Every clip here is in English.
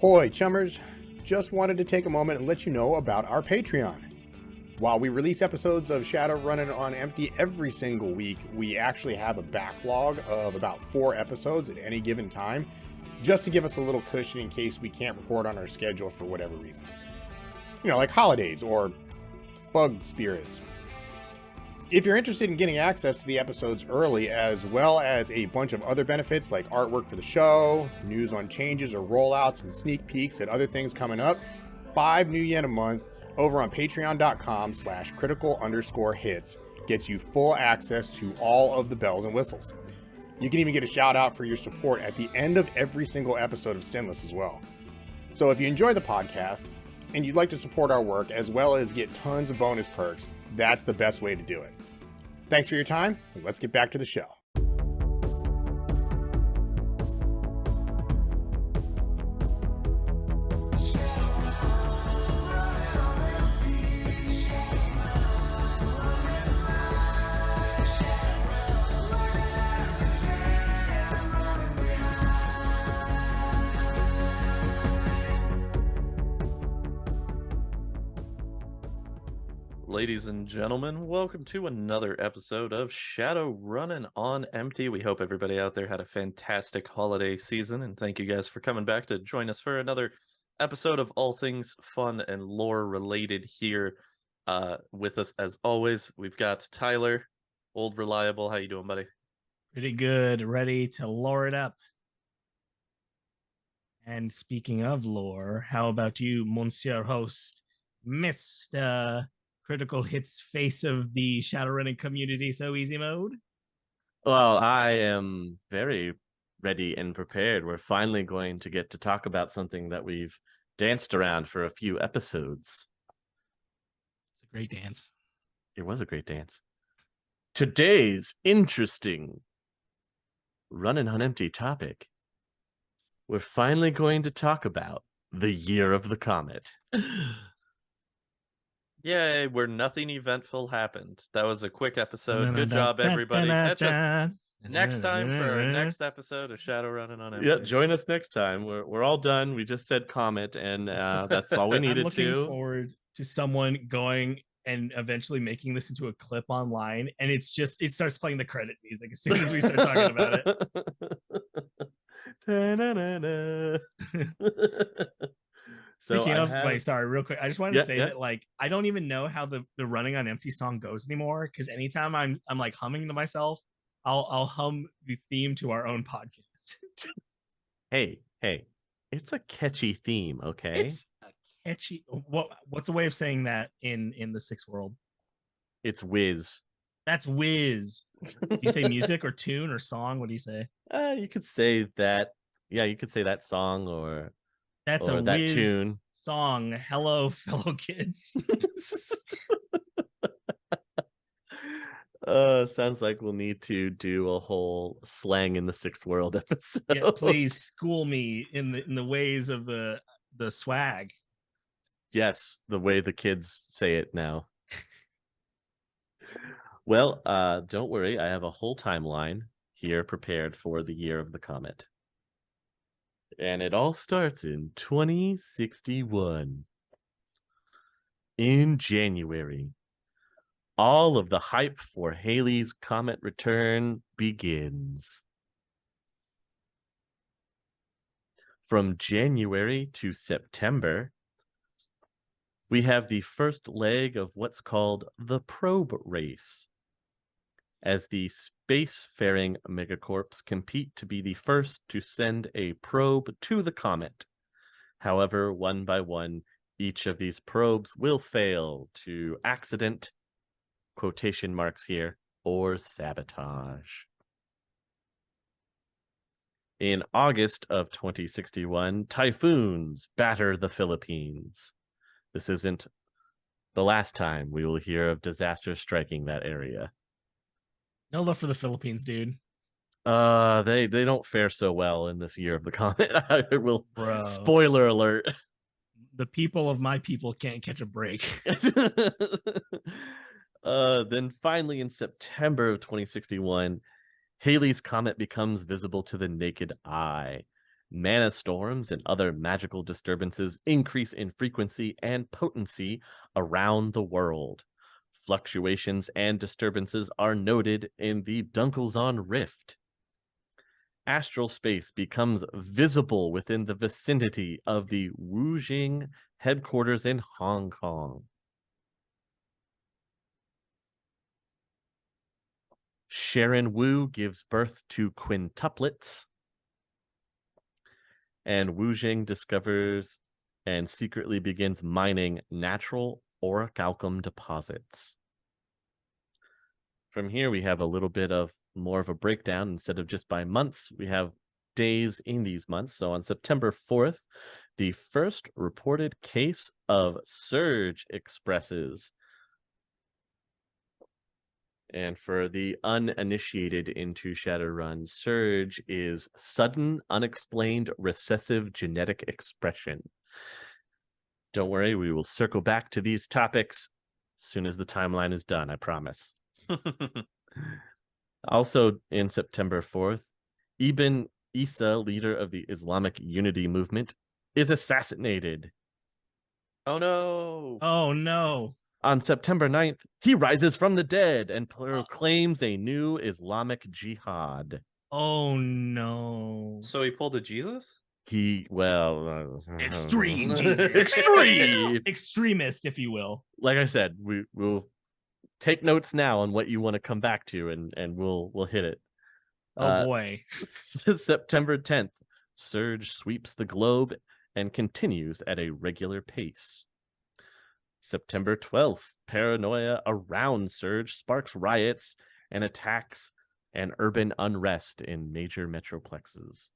Hoy, chummers! Just wanted to take a moment and let you know about our Patreon. While we release episodes of Shadowrunnin on Empty every single week, we actually have a backlog of about 4 episodes at any given time, just to give us a little cushion in case we can't record on our schedule for whatever reason. You know, like holidays or bug spirits. If you're interested in getting access to the episodes early, as well as a bunch of other benefits like artwork for the show, news on changes or rollouts, and sneak peeks at other things coming up, 5 new yen a month over on patreon.com/critical_hits gets you full access to all of the bells and whistles. You can even get a shout out for your support at the end of every single episode of Stinless as well. So if you enjoy the podcast and you'd like to support our work as well as get tons of bonus perks, that's the best way to do it. Thanks for your time, and let's get back to the show. Ladies and gentlemen, welcome to another episode of Shadowrunnin on Empty. We hope everybody out there had a fantastic holiday season, and thank you guys for coming back to join us for another episode of all things fun and lore related here. With us as always, we've got Tyler, old reliable. How you doing, buddy? Pretty good, ready to lore it up. And speaking of lore, how about you, Monsieur Host, Mr. Critical Hits face of the Shadowrunning community so easy mode? Well, I am very ready and prepared. We're finally going to get to talk about something that we've danced around for a few episodes. It's a great dance. It was a great dance. Today's interesting Running on Empty topic. We're finally going to talk about the Year of the Comet. Yay, where nothing eventful happened. That was a quick episode. Good job, everybody. Catch us next time for our next episode of Shadowrunnin on Empty. Yeah, join us next time. We're all done. We just said Comet, and that's all we needed. I'm looking forward to someone going and eventually making this into a clip online, and it starts playing the credit music as soon as we start talking about it. Speaking of, wait, sorry, real quick. I just wanted to say that, like, I don't even know how the Running on Empty song goes anymore, because anytime I'm like humming to myself, I'll hum the theme to our own podcast. Hey, it's a catchy theme, okay? It's a catchy. What's a way of saying that in the Sixth World? It's whiz. That's whiz. Do you say music or tune or song? What do you say? You could say that. Yeah, you could say that song or. That's or a that whiz tune song. Hello, fellow kids. Sounds like we'll need to do a whole slang in the Sixth World episode. Yeah, please school me in the ways of the swag. Yes, the way the kids say it now. Well, don't worry. I have a whole timeline here prepared for the Year of the Comet. And it all starts in 2061. In January, all of the hype for Halley's Comet return begins. From January to September, we have the first leg of what's called the probe race, as the spacefaring megacorps compete to be the first to send a probe to the comet. However, one by one, each of these probes will fail to accident, quotation marks here, or sabotage. In August of 2061, typhoons batter the Philippines. This isn't the last time we will hear of disasters striking that area. No love for the Philippines, dude. They don't fare so well in this Year of the Comet. I will. Bro. Spoiler alert. The people of my people can't catch a break. Then finally in September of 2061, Halley's Comet becomes visible to the naked eye. Mana storms and other magical disturbances increase in frequency and potency around the world. Fluctuations and disturbances are noted in the Dunkelzahn Rift. Astral space becomes visible within the vicinity of the Wujing headquarters in Hong Kong. Sharon Wu gives birth to quintuplets. And Wujing discovers and secretly begins mining natural orichalcum deposits. From here, we have a little bit of more of a breakdown. Instead of just by months, we have days in these months. So on September 4th, the first reported case of surge expresses. And for the uninitiated into Shadowrun, surge is sudden, unexplained, recessive genetic expression. Don't worry, we will circle back to these topics as soon as the timeline is done, I promise. Also, in September 4th, Ibn Isa, leader of the Islamic Unity Movement, is assassinated. Oh no! Oh no! On September 9th, he rises from the dead and proclaims a new Islamic jihad. Oh no! So he pulled a Jesus? Extreme Jesus. Extreme! Extremist, if you will. Like I said, we'll take notes now on what you want to come back to, and we'll hit it. Oh boy. September 10th, surge sweeps the globe and continues at a regular pace. September 12th, paranoia around surge sparks riots and attacks and urban unrest in major metroplexes.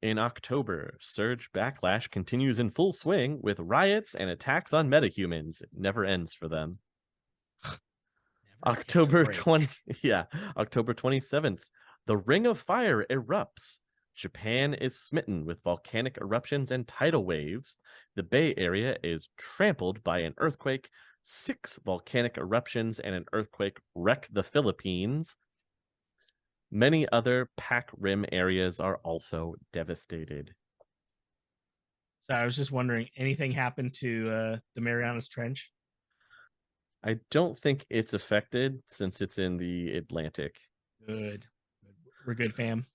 In October, surge backlash continues in full swing with riots and attacks on metahumans. It never ends for them. October 27th, the Ring of Fire erupts. Japan is smitten with volcanic eruptions and tidal waves. The Bay Area is trampled by an earthquake. 6 volcanic eruptions and an earthquake wreck the Philippines. Many other Pac Rim areas are also devastated. So I was just wondering, anything happened to the Marianas Trench? I don't think it's affected since it's in the Atlantic. Good. We're good, fam.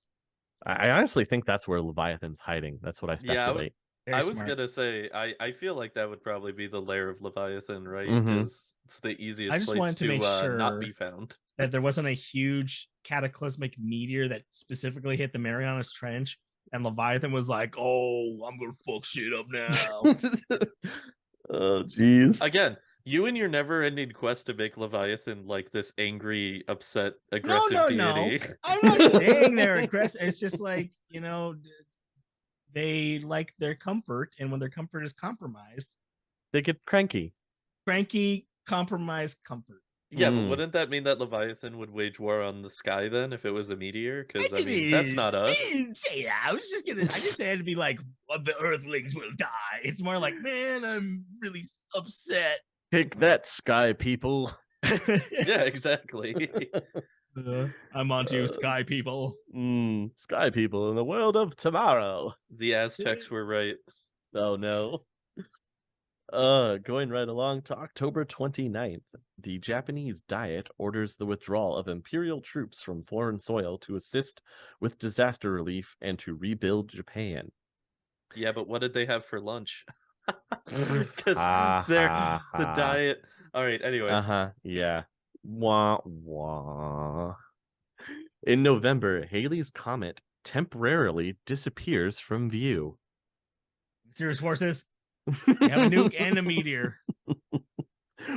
I honestly think that's where Leviathan's hiding. That's what I speculate. Yeah, I was gonna say I feel like that would probably be the lair of Leviathan, right? Because it's the easiest place to make sure not be found. That there wasn't a huge cataclysmic meteor that specifically hit the Marianas Trench, and Leviathan was like, "Oh, I'm gonna fuck shit up now." Oh, jeez. Again, you and your never-ending quest to make Leviathan like this angry, upset, aggressive deity. No. I'm not saying they're aggressive. It's just like, they like their comfort, and when their comfort is compromised, they get cranky. Cranky, compromised comfort. Yeah, but wouldn't that mean that Leviathan would wage war on the sky then if it was a meteor? Because I mean, that's not us. I didn't say that. I just said it'd be like, the Earthlings will die. It's more like, man, I'm really upset. Take that, sky people. Yeah, exactly. I'm onto you, sky people. Sky people in the world of tomorrow. The Aztecs were right. Oh no. Going right along to October 29th, the Japanese Diet orders the withdrawal of imperial troops from foreign soil to assist with disaster relief and to rebuild Japan. Yeah, but what did they have for lunch? Because the diet. All right, anyway. Yeah. Wah, wah. In November, Halley's Comet temporarily disappears from view. Serious forces. They have a nuke and a meteor.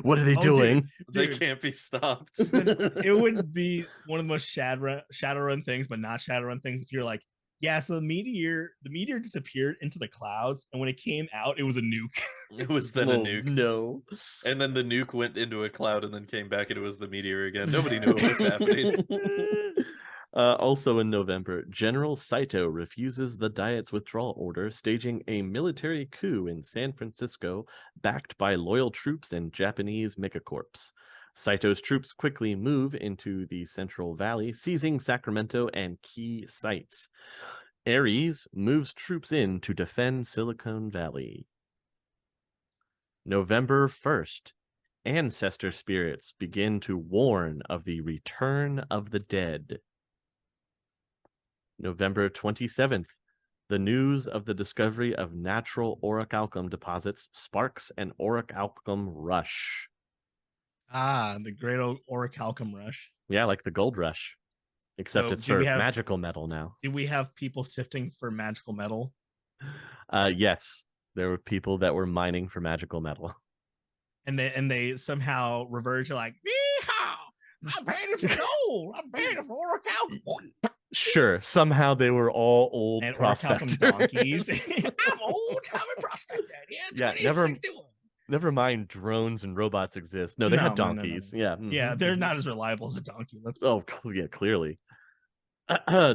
What are they doing? Dude. They can't be stopped. It would be one of the most Shadowrun things, but not Shadowrun things if you're like, yeah, so the meteor disappeared into the clouds, and when it came out, it was a nuke. It was then a nuke. No. And then the nuke went into a cloud and then came back and it was the meteor again. Nobody knew what was happening. Also in November, General Saito refuses the Diet's withdrawal order, staging a military coup in San Francisco, backed by loyal troops and Japanese megacorps. Saito's troops quickly move into the Central Valley, seizing Sacramento and key sites. Ares moves troops in to defend Silicon Valley. November 1st, ancestor spirits begin to warn of the return of the dead. November 27th, the news of the discovery of natural orichalcum deposits sparks an orichalcum rush. Ah, the great old orichalcum rush. Yeah, like the gold rush. Except it's for magical metal now. Do we have people sifting for magical metal? Yes, there were people that were mining for magical metal. And they somehow revert to like, yeehaw! I'm paying for gold. I'm paying for orichalcum. Sure, somehow they were all old and prospectors. Donkeys. I'm old-timey prospector. Yeah, 2061. Never mind drones and robots exist. No, they had donkeys. No. Yeah. Yeah, they're not as reliable as a donkey. Yeah, clearly.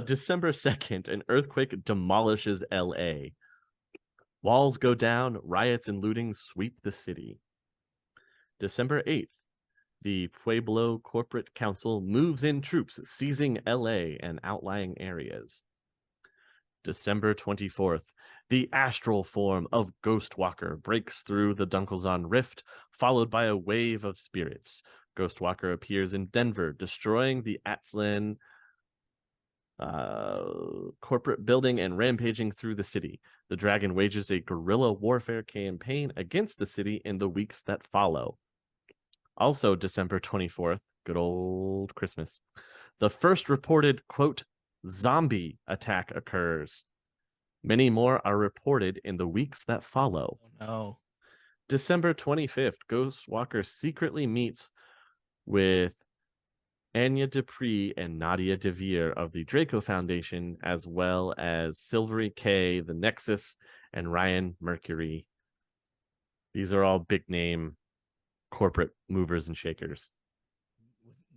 December 2nd, an earthquake demolishes LA. Walls go down, riots and looting sweep the city. December 8th, the Pueblo Corporate Council moves in troops, seizing LA and outlying areas. December 24th, the astral form of Ghostwalker breaks through the Dunkelzahn Rift, followed by a wave of spirits. Ghostwalker appears in Denver, destroying the Atzlan corporate building and rampaging through the city. The dragon wages a guerrilla warfare campaign against the city in the weeks that follow. Also, December 24th, good old Christmas, the first reported, quote, zombie attack occurs. Many more are reported in the weeks that follow. Oh, no. December 25th, Ghostwalker secretly meets with Anya Dupree and Nadia DeVere of the Draco Foundation, as well as Silvery K, the Nexus, and Ryan Mercury. These are all big name corporate movers and shakers.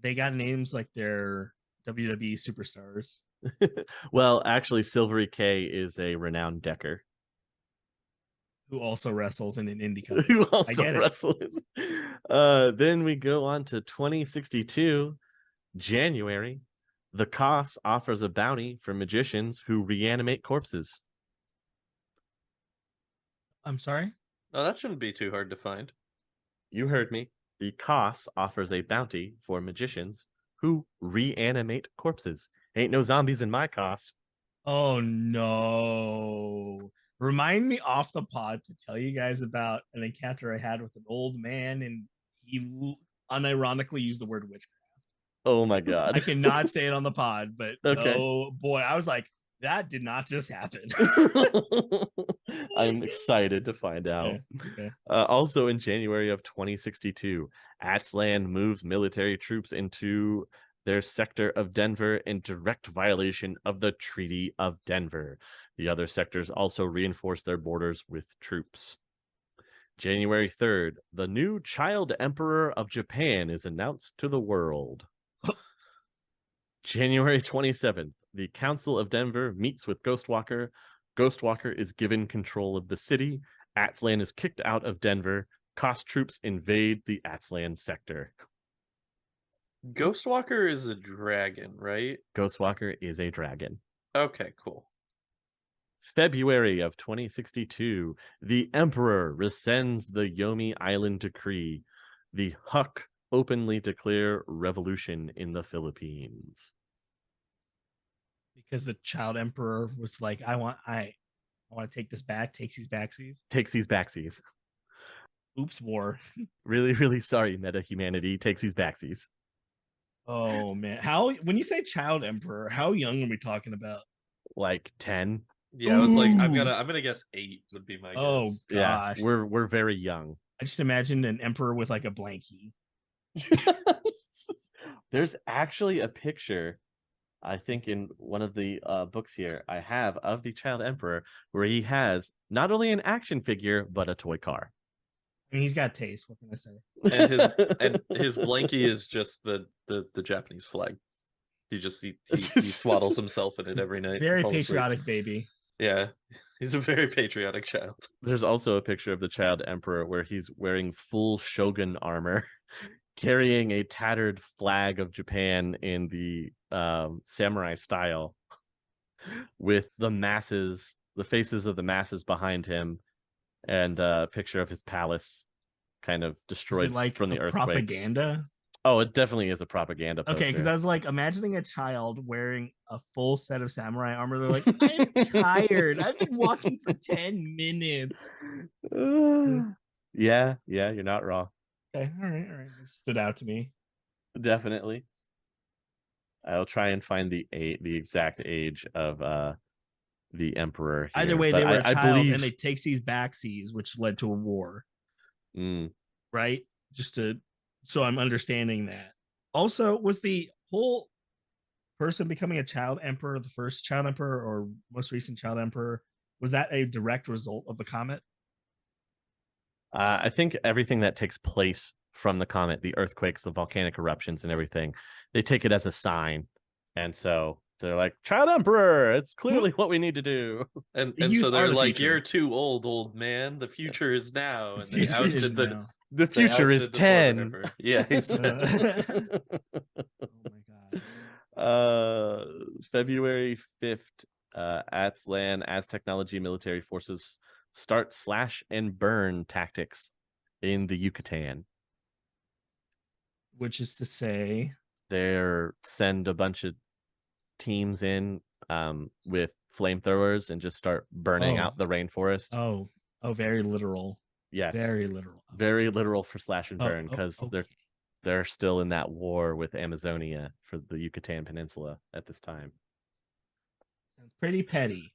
They got names like they're WWE superstars. Well, actually, Silvery K is a renowned decker. Who also wrestles in an indie company. Who also wrestles. Then we go on to 2062, January. The Koss offers a bounty for magicians who reanimate corpses. I'm sorry? Oh, that shouldn't be too hard to find. You heard me. The Koss offers a bounty for magicians who reanimate corpses. Ain't no zombies in my Koss. Oh, no. Remind me off the pod to tell you guys about an encounter I had with an old man, and he unironically used the word witchcraft. Oh, my God. I cannot say it on the pod, but okay. Oh, boy. I was like, that did not just happen. I'm excited to find out. Okay. Also in January of 2062, Atzlan moves military troops into their sector of Denver in direct violation of the Treaty of Denver. The other sectors also reinforce their borders with troops. January 3rd, the new child emperor of Japan is announced to the world. January 27th, the Council of Denver meets with Ghostwalker. Ghostwalker is given control of the city. Atzlan is kicked out of Denver. Koss troops invade the Atzlan sector. Ghostwalker is a dragon, right? Ghostwalker is a dragon. Okay, cool. February of 2062, the Emperor rescinds the Yomi Island Decree. The Huck openly declare revolution in the Philippines. Because the child emperor was like, I want to take this back. Takes these backsies. Oops, war. Really, really sorry, meta humanity. Takes these backsies. Oh man, when you say child emperor, how young are we talking about? Like 10. Yeah, I was like, I'm gonna guess 8 would be my guess. Oh gosh, yeah, we're very young. I just imagined an emperor with like a blankie. There's actually a picture, I think, in one of the books here I have of the child emperor where he has not only an action figure but a toy car. I mean, he's got taste. What can I say? And his blankie is just the Japanese flag. He swaddles himself in it every night. Very patriotic baby. Yeah, he's a very patriotic child. There's also a picture of the child emperor where he's wearing full shogun armor, carrying a tattered flag of Japan in the samurai style. with the masses, the faces of the masses behind him, and a picture of his palace kind of destroyed like from the earthquake. Propaganda? Oh, it definitely is a propaganda poster. Okay, because I was like imagining a child wearing a full set of samurai armor. They're like, I'm tired. I've been walking for 10 minutes. Yeah, you're not wrong. Okay, all right. It stood out to me. Definitely. I'll try and find the exact age of the emperor here. Either way, but they were a child, believe... and they take these backseas, which led to a war. Right? So I'm understanding that. Also, was the whole person becoming a child emperor, the first child emperor or most recent child emperor, was that a direct result of the comet? I think everything that takes place from the comet, the earthquakes, the volcanic eruptions, and everything, they take it as a sign, and so they're like, "Child Emperor, it's clearly what we need to do." And so they're like, "You're too old man. The future is now." And they ousted the future is 10. Yeah. Oh my god. February 5th, Aztlan Aztechnology military forces start slash and burn tactics in the Yucatan. Which is to say, they're send a bunch of teams in with flamethrowers and just start burning out the rainforest. Oh, very literal. Yes, very literal. Very literal for slash and burn, because okay. they're still in that war with Amazonia for the Yucatan Peninsula at this time. Sounds pretty petty.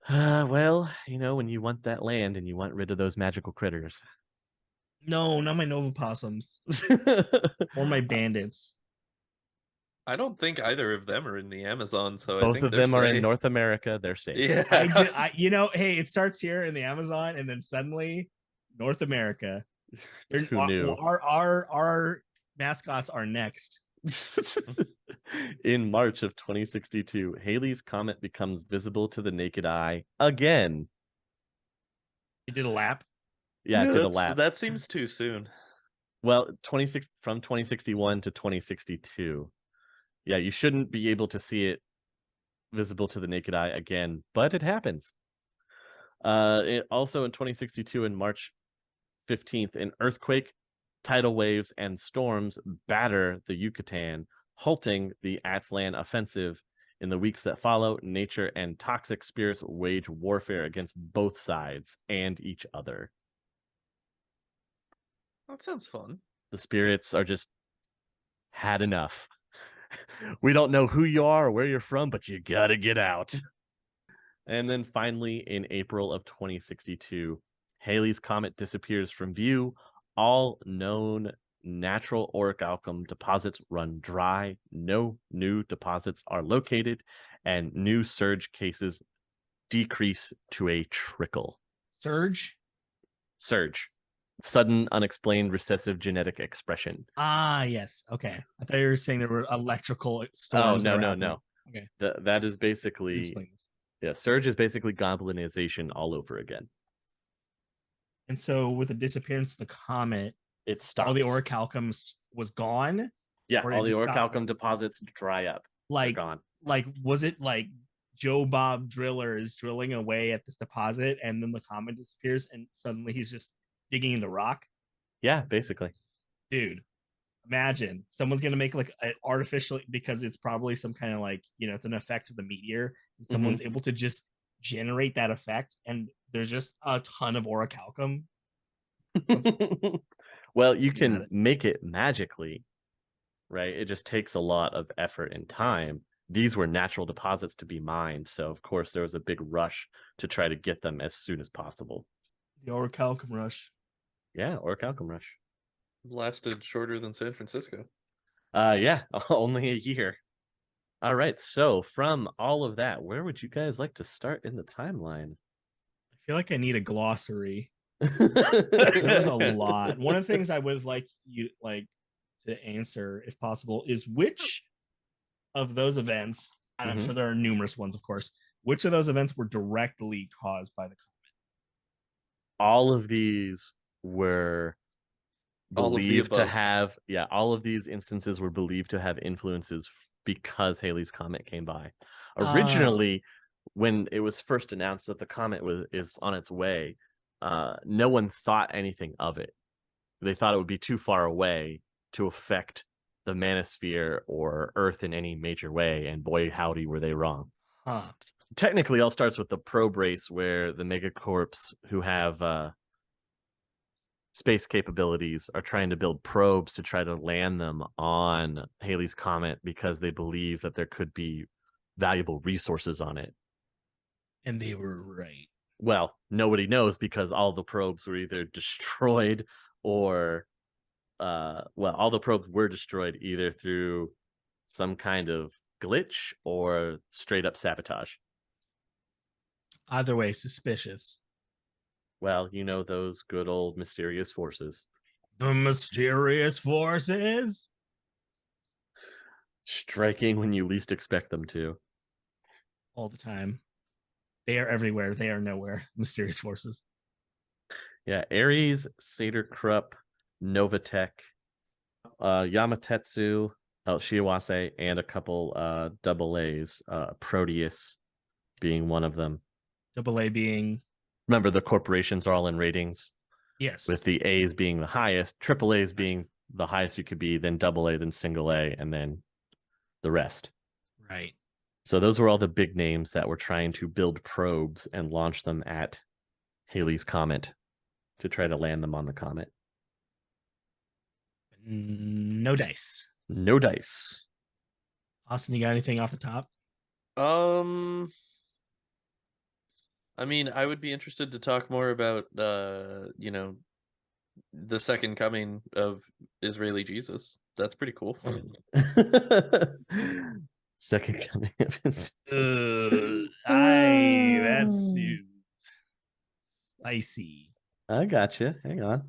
Well, when you want that land and you want rid of those magical critters. No, not my Nova Possums. Or my bandits. I don't think either of them are in the Amazon, so both I think of them safe. are in North America. They're safe. Yeah. Hey, it starts here in the Amazon, and then suddenly North America. Who knew? Our mascots are next. In March of 2062, Halley's Comet becomes visible to the naked eye again. It did a lap. Yeah, it did a lap. That seems too soon. Well, from 2061 to 2062. Yeah, you shouldn't be able to see it visible to the naked eye again, but it happens. It also in 2062, in March 15th, an earthquake, tidal waves, and storms batter the Yucatan, halting the Aztlan offensive. In the weeks that follow, nature and toxic spirits wage warfare against both sides and each other. That sounds fun. The spirits are just had enough. We don't know who you are or where you're from, but you gotta get out. And then finally, in April of 2062, Halley's Comet disappears from view. All known natural orichalcum deposits run dry. No new deposits are located, and new surge cases decrease to a trickle. Surge? Sudden, unexplained recessive genetic expression. Ah, yes. Okay. I thought you were saying there were electrical storms. Oh, no. Okay. That is basically... Yeah, surge is basically goblinization all over again. And so with the disappearance of the comet, it stops. All the orichalcum was gone? Yeah, all the orichalcum deposits dry up. They're gone. Like, was it like Joe Bob Driller is drilling away at this deposit and then the comet disappears and suddenly he's just digging in the rock? Yeah, basically. Dude, imagine someone's going to make like an artificial, because it's probably some kind of like, it's an effect of the meteor, and someone's able to just generate that effect, and there's just a ton of orichalcum. Well, you can make it magically, right? It just takes a lot of effort and time. These were natural deposits to be mined, so of course there was a big rush to try to get them as soon as possible. The orichalcum rush. Yeah, orichalcum rush. Lasted shorter than San Francisco. Yeah, only a year. All right, so from all of that, where would you guys like to start in the timeline? I feel like I need a glossary. There's a lot. One of the things I would like you to answer, if possible, is which of those events, and I'm sure there are numerous ones, of course, which of those events were directly caused by the comet? All of these were believed to have, all of these instances were believed to have influences because Halley's Comet came by. Originally, when it was first announced that the comet is on its way, no one thought anything of it. They thought it would be too far away to affect the manosphere or Earth in any major way, and boy howdy were they wrong. Technically, all starts with the probe race, where the megacorps who have space capabilities are trying to build probes to try to land them on Halley's Comet because they believe that there could be valuable resources on it. And they were right. Well, nobody knows, because all the probes were either destroyed or all the probes were destroyed either through some kind of glitch or straight up sabotage. Either way, suspicious. Well, you know, those good old mysterious forces. The mysterious forces? Striking when you least expect them to. All the time. They are everywhere. They are nowhere. Mysterious forces. Yeah, Ares, Satyr Krupp, Novatech, Yamatetsu, Shiawase, and a couple double A's, Proteus being one of them. Double A being... Remember, the corporations are all in ratings. Yes. With the A's being the highest, triple A's being the highest you could be, then double A, then single A, and then the rest. Right. So those were all the big names that were trying to build probes and launch them at Halley's Comet to try to land them on the comet. No dice. No dice. Austin, you got anything off the top? I mean, I would be interested to talk more about, the second coming of Israeli Jesus. That's pretty cool. Second coming of his. That's spicy. I gotcha. Hang on.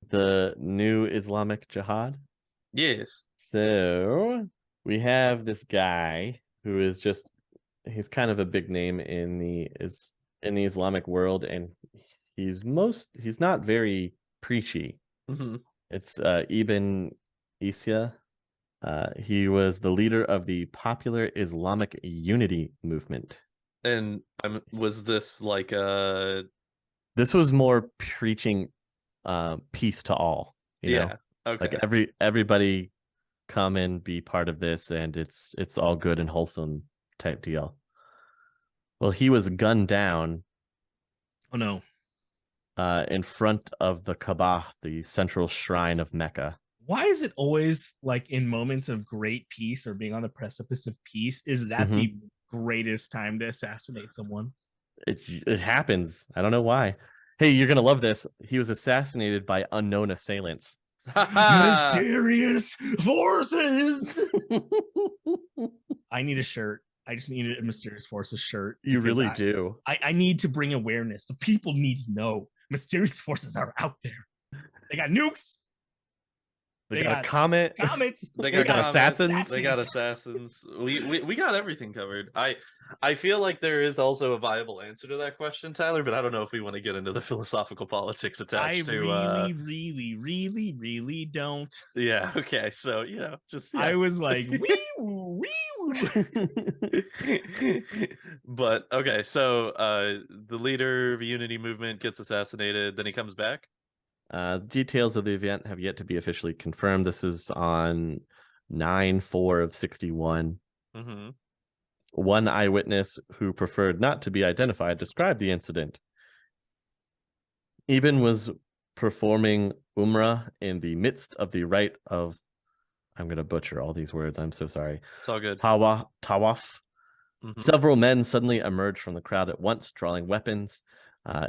The new Islamic Jihad. Yes. So we have this guy who is he's kind of a big name in the Islamic world, and he's not very preachy. Mm-hmm. It's Ibn Isya. He was the leader of the popular Islamic Unity movement. And was this like This was more preaching peace to all. You know? Okay. Like everybody come and be part of this, and it's all good and wholesome type deal. Well, he was gunned down. Oh no. In front of the Kaaba, the central shrine of Mecca. Why is it always like in moments of great peace or being on the precipice of peace, is that the greatest time to assassinate someone? It happens. I don't know why. Hey, you're going to love this. He was assassinated by unknown assailants. Mysterious forces! I need a shirt. I just need a Mysterious Forces shirt. You really do. I need to bring awareness. The people need to know Mysterious Forces are out there. They got nukes. They got a comet. Comets. They got assassins. They got assassins. We got everything covered. I feel like there is also a viable answer to that question, Tyler, but I don't know if we want to get into the philosophical politics attached to. I really don't. Yeah. Okay. So just. Yeah. I was like, wee. But okay, so the leader of the Unity movement gets assassinated. Then he comes back. Details of the event have yet to be officially confirmed. This is on 9/4/61. Mm-hmm. One eyewitness who preferred not to be identified described the incident. Ibn was performing Umrah in the midst of the rite of, I'm going to butcher all these words, I'm so sorry. It's all good. Tawaf. Mm-hmm. Several men suddenly emerged from the crowd at once, drawing weapons.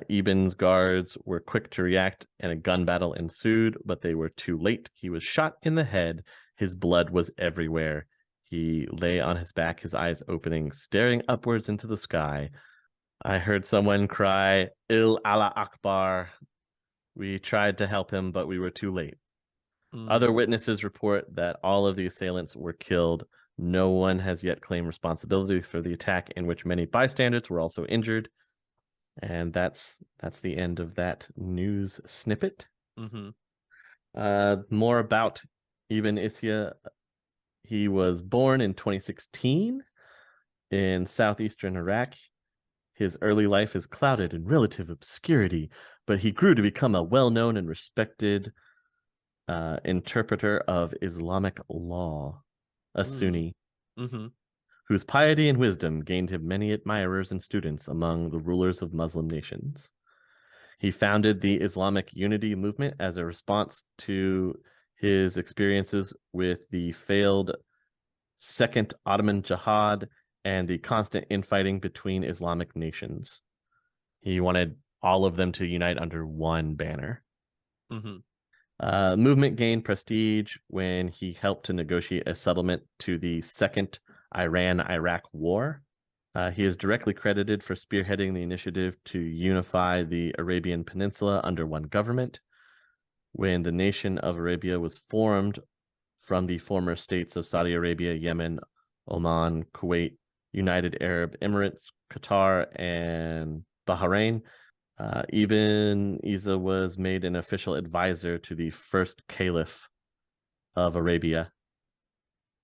Ibn's guards were quick to react, and a gun battle ensued, but they were too late. He was shot in the head. His blood was everywhere. He lay on his back, his eyes opening, staring upwards into the sky. I heard someone cry, "Il Allah Akbar." We tried to help him, but we were too late. Other witnesses report that all of the assailants were killed. No one has yet claimed responsibility for the attack, in which many bystanders were also injured. And that's the end of that news snippet. More about Ibn Isya. He was born in 2016 in southeastern Iraq. His early life is clouded in relative obscurity, but he grew to become a well-known and respected interpreter of Islamic law, a Sunni, whose piety and wisdom gained him many admirers and students among the rulers of Muslim nations. He founded the Islamic Unity movement as a response to his experiences with the failed Second Ottoman Jihad and the constant infighting between Islamic nations. He wanted all of them to unite under one banner. Movement gained prestige when he helped to negotiate a settlement to the Second Iran-Iraq War. He is directly credited for spearheading the initiative to unify the Arabian Peninsula under one government. When the nation of Arabia was formed from the former states of Saudi Arabia, Yemen, Oman, Kuwait, United Arab Emirates, Qatar, and Bahrain, Ibn Isa was made an official advisor to the first caliph of Arabia.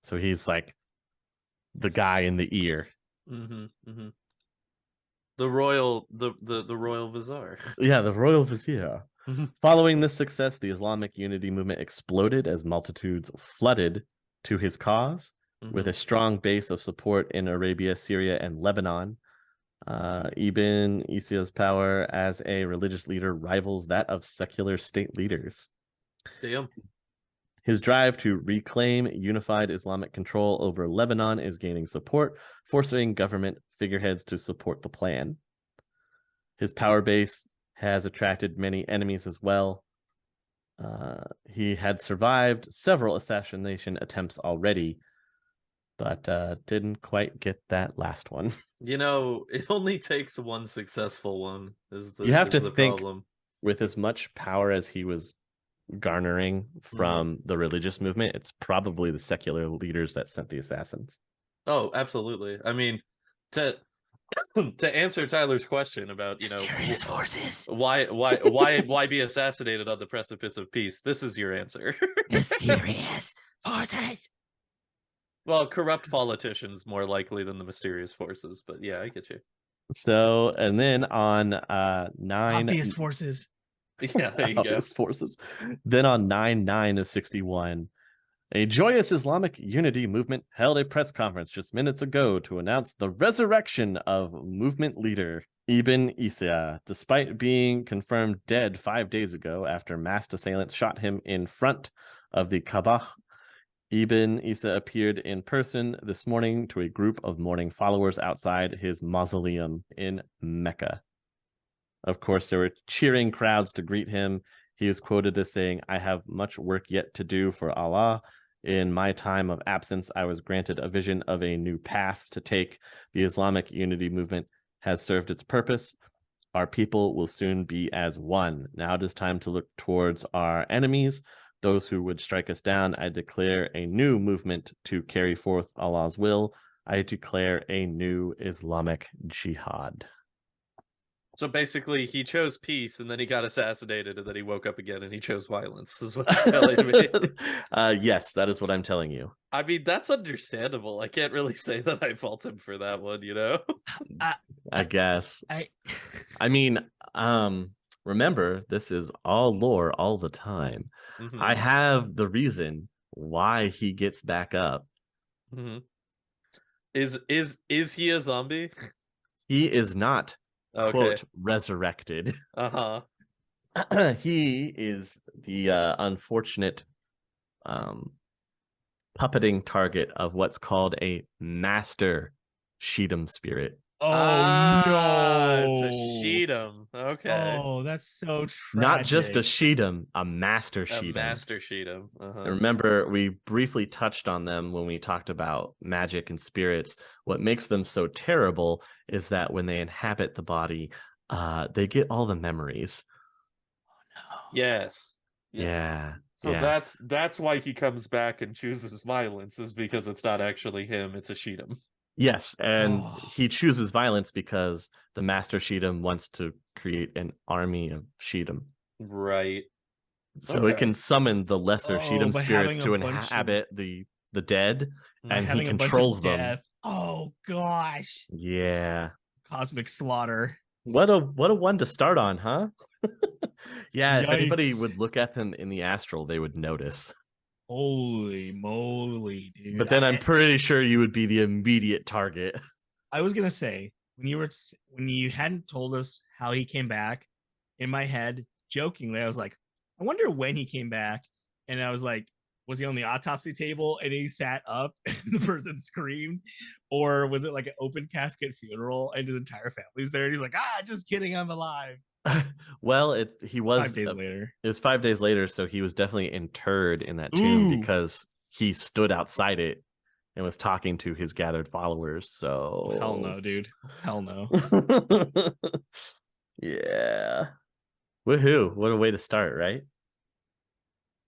So he's like the guy in the ear. The royal vizier. Yeah, the royal vizier. Following this success, the Islamic Unity movement exploded as multitudes flooded to his cause. With a strong base of support in Arabia, Syria, and Lebanon, Ibn Isa's power as a religious leader rivals that of secular state leaders. Damn. His drive to reclaim unified Islamic control over Lebanon is gaining support, forcing government figureheads to support the plan. His power base has attracted many enemies as well. He had survived several assassination attempts already, but didn't quite get that last one. You know, it only takes one successful one. You have to think, problem. With as much power as he was garnering from the religious movement, it's probably the secular leaders that sent the assassins. Oh, absolutely. I mean, to answer Tyler's question about, mysterious forces. Why be assassinated on the precipice of peace? This is your answer. Mysterious forces. Well, corrupt politicians more likely than the mysterious forces, but yeah, I get you. So, and then on 9 obvious forces. Yeah, there you go. Forces. Then on 9/9 of 61, a joyous Islamic Unity movement held a press conference just minutes ago to announce the resurrection of movement leader Ibn Isa. Despite being confirmed dead 5 days ago after masked assailants shot him in front of the Kaaba, Ibn Isa appeared in person this morning to a group of mourning followers outside his mausoleum in Mecca. Of course, there were cheering crowds to greet him. He is quoted as saying, "I have much work yet to do for Allah. In my time of absence, I was granted a vision of a new path to take. The Islamic Unity movement has served its purpose. Our people will soon be as one. Now it is time to look towards our enemies, those who would strike us down. I declare a new movement to carry forth Allah's will. I declare a new Islamic jihad." So basically, he chose peace, and then he got assassinated, and then he woke up again, and he chose violence, is what you're telling me. Yes, that is what I'm telling you. I mean, that's understandable. I can't really say that I fault him for that one, I guess. I mean, remember, this is all lore all the time. I have the reason why he gets back up. Is he a zombie? He is not, quote, resurrected. He is the unfortunate puppeting target of what's called a master Shedom spirit. Oh no! It's a Shedom. Okay. Oh, that's so tragic. Not just a Shedom, a master Shedom. A master Shedom. Remember, we briefly touched on them when we talked about magic and spirits. What makes them so terrible is that when they inhabit the body, they get all the memories. Oh no! Yes. Yeah. So that's why he comes back and chooses violence, is because it's not actually him; it's a Shedom. Yes, and he chooses violence because the Master Shedom wants to create an army of Shedom. Right. So it can summon the lesser Shedom spirits to inhabit the dead, and he controls them. Oh gosh. Yeah. Cosmic slaughter. What a one to start on, huh? Yeah, Yikes. if anybody would look at them in the astral, they would notice. Holy moly, dude. But then I'm pretty sure you would be the immediate target. I was gonna say, when you hadn't told us how he came back, in my head, jokingly, I was like, I wonder when he came back. And I was like, was he on the autopsy table and he sat up and the person screamed? Or was it like an open casket funeral and his entire family's there? And he's like, just kidding, I'm alive. Well, he was 5 days later. It was 5 days later, so he was definitely interred in that tomb because he stood outside it and was talking to his gathered followers. So hell no, dude. Hell no. Yeah. Woohoo. What a way to start, right?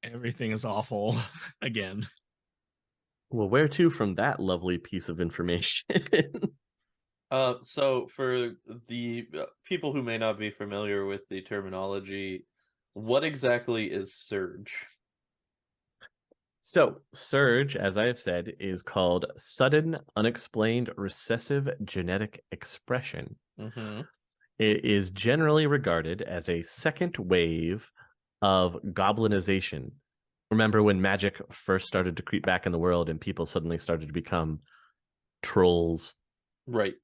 Everything is awful again. Well, where to from that lovely piece of information? So for the people who may not be familiar with the terminology, what exactly is surge? So, surge, as I have said, is called sudden, unexplained, recessive genetic expression. Mm-hmm. It is generally regarded as a second wave of goblinization. Remember when magic first started to creep back in the world and people suddenly started to become trolls, right,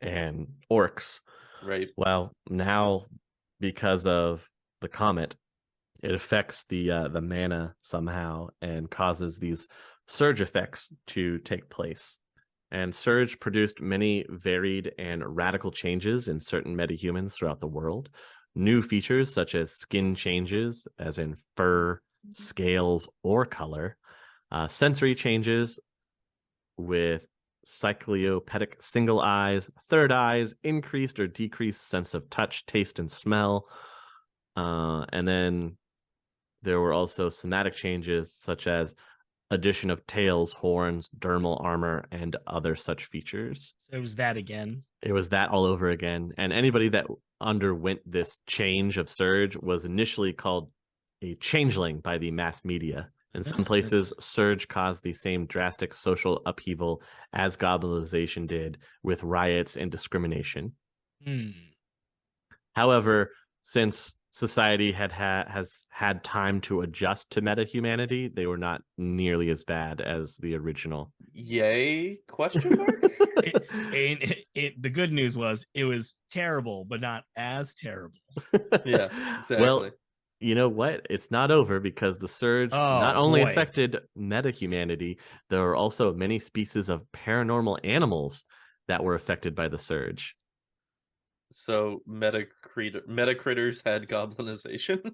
and orcs, right? Well, now because of the comet, it affects the mana somehow and causes these surge effects to take place. And surge produced many varied and radical changes in certain metahumans throughout the world. New features such as skin changes, as in fur, scales, or color. Sensory changes with cycliopedic single eyes, third eyes, increased or decreased sense of touch, taste, and smell. And then there were also somatic changes such as addition of tails, horns, dermal armor, and other such features. So it was that again. It was that all over again. And anybody that underwent this change of surge was initially called a changeling by the mass media. In some places, surge caused the same drastic social upheaval as goblinization did, with riots and discrimination. However, since society has had time to adjust to meta-humanity, they were not nearly as bad as the original. Yay? Question mark? The good news was it was terrible, but not as terrible. Yeah, exactly. Well, you know what? It's not over because the surge not only affected meta-humanity, there are also many species of paranormal animals that were affected by the surge. So meta-critters had goblinization?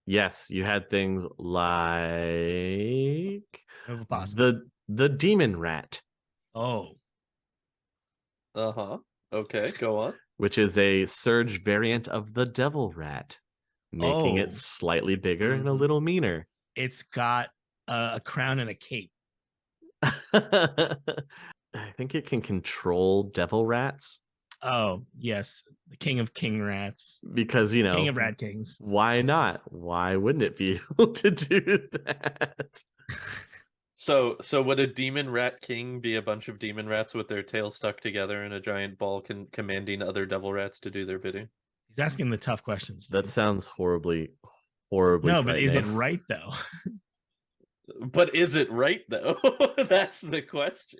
Yes, you had things like the demon rat. Oh. Uh-huh. Okay, go on. Which is a surge variant of the devil rat, making it slightly bigger and a little meaner. It's got a crown and a cape. I think it can control devil rats. Oh, yes. The king of king rats. Because, king of rat kings. Why not? Why wouldn't it be able to do that? So would a demon rat king be a bunch of demon rats with their tails stuck together in a giant ball commanding other devil rats to do their bidding? He's asking the tough questions. That sounds horribly No, but is it right though? But is it right though? That's the question.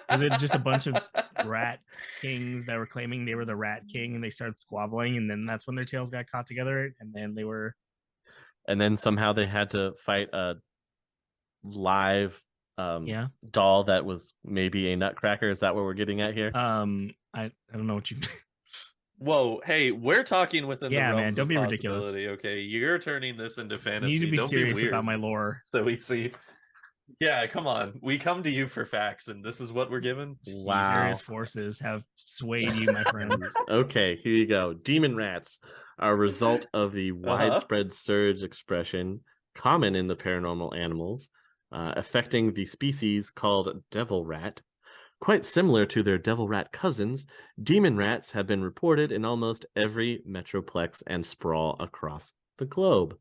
Was it just a bunch of rat kings that were claiming they were the rat king and they started squabbling and then that's when their tails got caught together and then they were and then somehow they had to fight a live doll that was maybe a nutcracker? Is that what we're getting at here? I don't know what you mean. Whoa, hey, we're talking within the realms man, don't of be ridiculous. Okay, you're turning this into fantasy. You need to be don't serious be about my lore. So easy. Yeah, come on. We come to you for facts, and this is what we're given. Wow. Serious forces have swayed you, my friends. Okay, here you go. Demon rats are a result of the widespread surge expression common in the paranormal animals, affecting the species called devil rat. Quite similar to their devil rat cousins, demon rats have been reported in almost every metroplex and sprawl across the globe.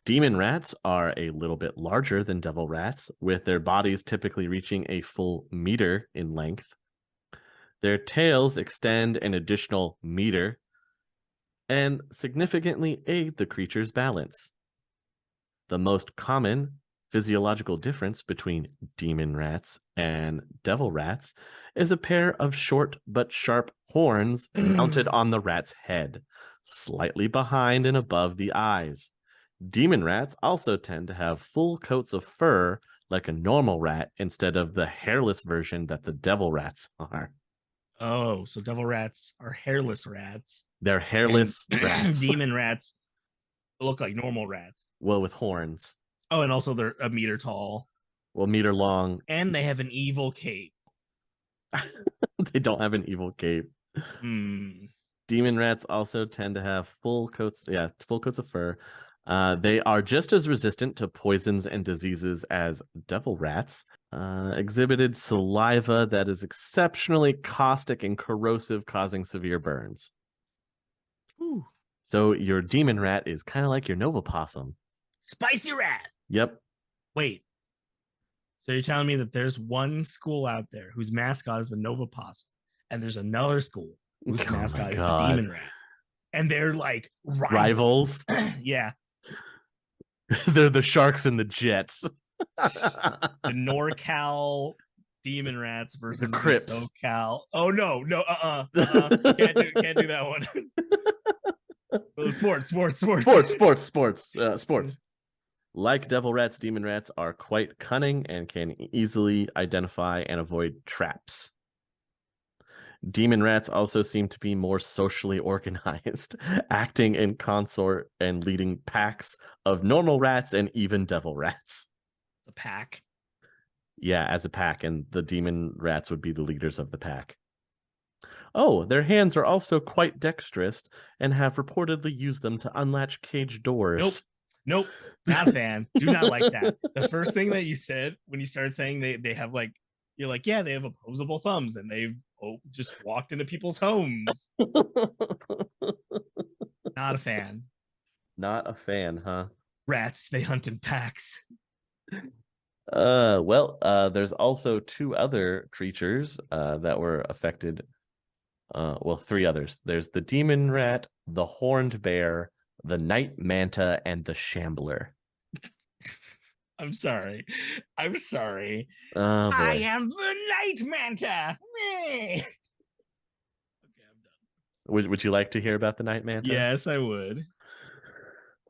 Demon rats are a little bit larger than devil rats, with their bodies typically reaching a full meter in length. Their tails extend an additional meter and significantly aid the creature's balance. The most common physiological difference between demon rats and devil rats is a pair of short but sharp horns mounted on the rat's head, slightly behind and above the eyes. Demon rats also tend to have full coats of fur like a normal rat instead of the hairless version that the devil rats are. Oh, so devil rats are hairless rats. They're hairless rats. Demon rats look like normal rats. Well, with horns. Oh, and also they're a meter tall. Well, meter long. And they have an evil cape. They don't have an evil cape. Demon rats also tend to have full coats of fur. They are just as resistant to poisons and diseases as devil rats. Exhibited saliva that is exceptionally caustic and corrosive, causing severe burns. Ooh. So your demon rat is kind of like your Nova possum. Spicy rat. Yep. Wait. So you're telling me that there's one school out there whose mascot is the Nova possum, and there's another school whose mascot is the demon rat, and they're like rivals. Yeah. They're the Sharks and the Jets. The NorCal demon rats versus the Crips. The SoCal. Oh no, can't do that one. Sports. Like devil rats, demon rats are quite cunning and can easily identify and avoid traps. Demon rats also seem to be more socially organized, acting in consort and leading packs of normal rats and even devil rats. It's a pack? Yeah, as a pack, and the demon rats would be the leaders of the pack. Oh, their hands are also quite dexterous and have reportedly used them to unlatch cage doors. Nope. Not a fan. Do not like that. The first thing that you said when you started saying they have like, you're like, yeah, they have opposable thumbs and they've just walked into people's homes. Not a fan. Not a fan, huh? Rats, they hunt in packs. There's also two other creatures that were affected. Three others. There's the demon rat, the horned bear, the night manta, and the shambler. I'm sorry. Oh, boy. I am the night manta. Okay, I'm done. Would you like to hear about the night manta? Yes, I would.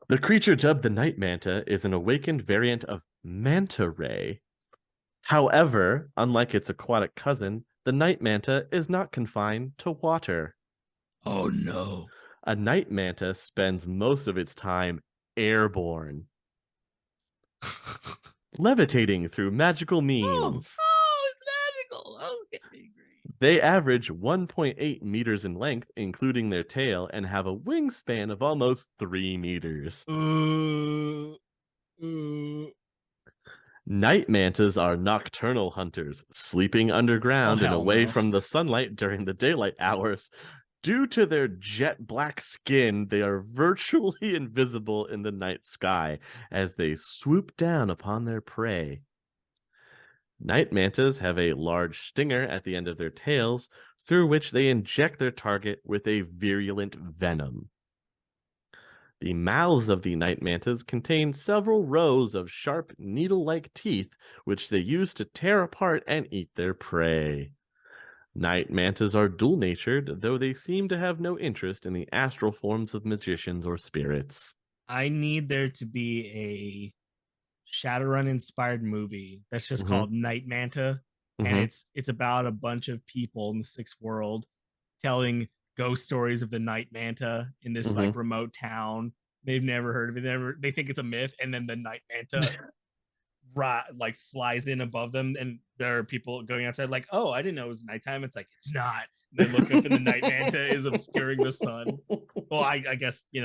The creature dubbed the night manta is an awakened variant of manta ray. However, unlike its aquatic cousin, the night manta is not confined to water. Oh no. A night manta spends most of its time airborne, levitating through magical means. Oh, it's magical. Okay, great. They average 1.8 meters in length, including their tail, and have a wingspan of almost 3 meters. Night mantas are nocturnal hunters, sleeping underground and away from the sunlight during the daylight hours. Due to their jet black skin, they are virtually invisible in the night sky as they swoop down upon their prey. Night mantas have a large stinger at the end of their tails, through which they inject their target with a virulent venom. The mouths of the night mantas contain several rows of sharp needle-like teeth, which they use to tear apart and eat their prey. Night mantas are dual-natured, though they seem to have no interest in the astral forms of magicians or spirits. I need there to be a Shadowrun-inspired movie that's just called Night Manta, and it's about a bunch of people in the sixth world telling ghost stories of the Night Manta in this like remote town. They've never heard of it. They think it's a myth, and then the Night Manta like flies in above them, and there are people going outside like, oh, I didn't know it was nighttime. It's like, it's not. And they look up and the Night Manta is obscuring the sun. Well, I guess, the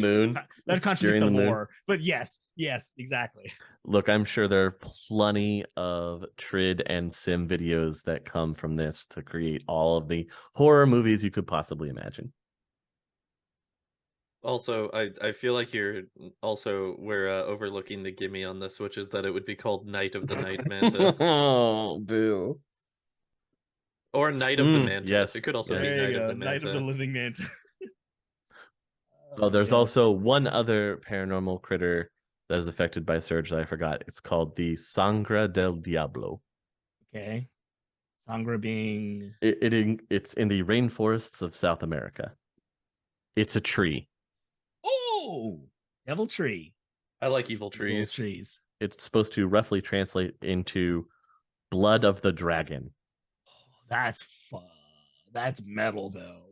moon. That contradicts the lore. But yes, exactly. Look, I'm sure there are plenty of Trid and Sim videos that come from this to create all of the horror movies you could possibly imagine. Also, I feel like we're overlooking the gimme on this, which is that it would be called Night of the Night Manta. Oh, boo. Or Knight of the Manta. Yes. It could also be There Knight you of go. the Manta. Knight of the Living Manta. Oh, there's Yes. also one other paranormal critter that is affected by surge that I forgot. It's called the Sangra del Diablo. Okay. Sangra being... It's in the rainforests of South America. It's a tree. Oh! Devil tree. I like evil trees. Evil trees. It's supposed to roughly translate into blood of the dragon. Oh, that's fun. That's metal, though.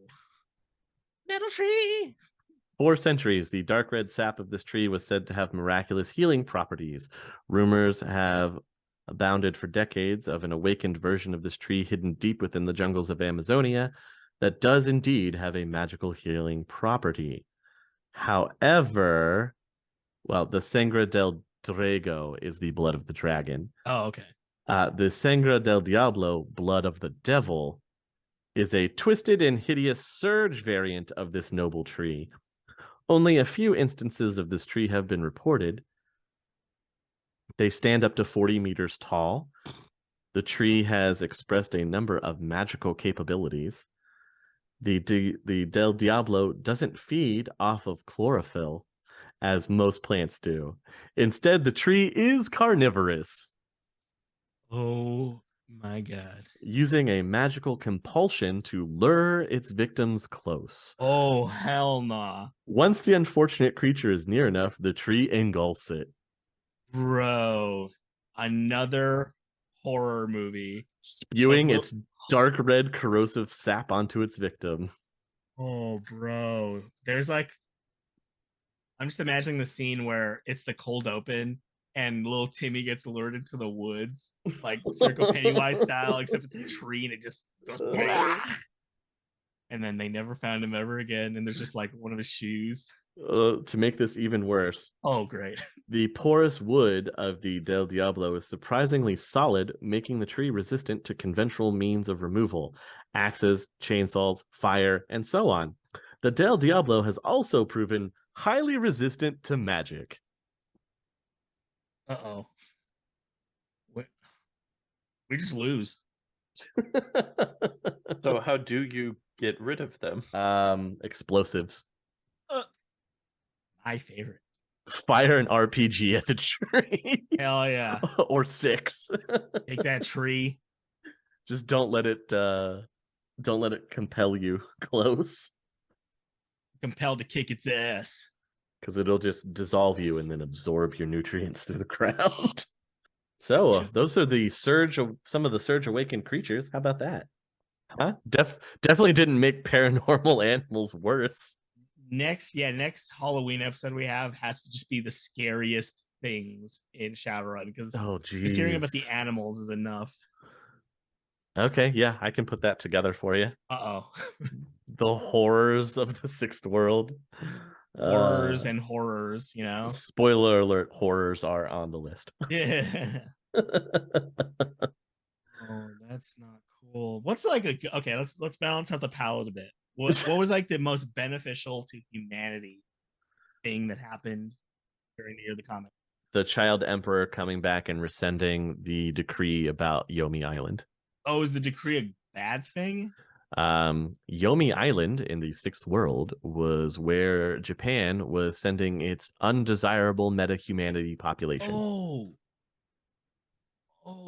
Metal tree! For centuries, the dark red sap of this tree was said to have miraculous healing properties. Rumors have abounded for decades of an awakened version of this tree hidden deep within the jungles of Amazonia that does indeed have a magical healing property. However, well, the Sangra del Drago is the blood of the dragon. Oh, okay. The Sangra del Diablo, blood of the devil, is a twisted and hideous surge variant of this noble tree. Only a few instances of this tree have been reported. They stand up to 40 meters tall. The tree has expressed a number of magical capabilities. The Del Diablo doesn't feed off of chlorophyll, as most plants do. Instead, the tree is carnivorous. Oh my god. Using a magical compulsion to lure its victims close. Oh, hell nah. Once the unfortunate creature is near enough, the tree engulfs it. Bro. Another horror movie. Spewing its dark red corrosive sap onto its victim. Oh, bro. There's like... I'm just imagining the scene where it's the cold open and little Timmy gets lured into the woods, like Circle Pennywise style, except it's a tree and it just goes... And then they never found him ever again, and there's just like one of his shoes. To make this even worse, oh great, the porous wood of the Del Diablo is surprisingly solid, making the tree resistant to conventional means of removal, axes, chainsaws, fire, and so on. The Del Diablo has also proven highly resistant to magic. uh-oh, we just lose. So how do you get rid of them? Explosives. My favorite. Fire an RPG at the tree. Hell yeah. Or 6. Take that tree. Just don't let it compel you close. Compelled to kick its ass. Because it'll just dissolve you and then absorb your nutrients through the ground. So those are some of the surge awakened creatures. How about that? Huh? Definitely didn't make paranormal animals worse. Next Halloween episode we have has to just be the scariest things in Shadowrun, because just hearing about the animals is enough. Okay, yeah, I can put that together for you. Uh-oh. The horrors of the Sixth World. Horrors and horrors, you know. Spoiler alert, horrors are on the list. Yeah. Oh, that's not cool. What's like okay, let's balance out the palette a bit. What was like the most beneficial to humanity thing that happened during the year of the comet? The Child Emperor coming back and rescinding the decree about Yomi Island. Oh, is the decree a bad thing? Yomi Island in the Sixth World was where Japan was sending its undesirable meta-humanity population. Oh,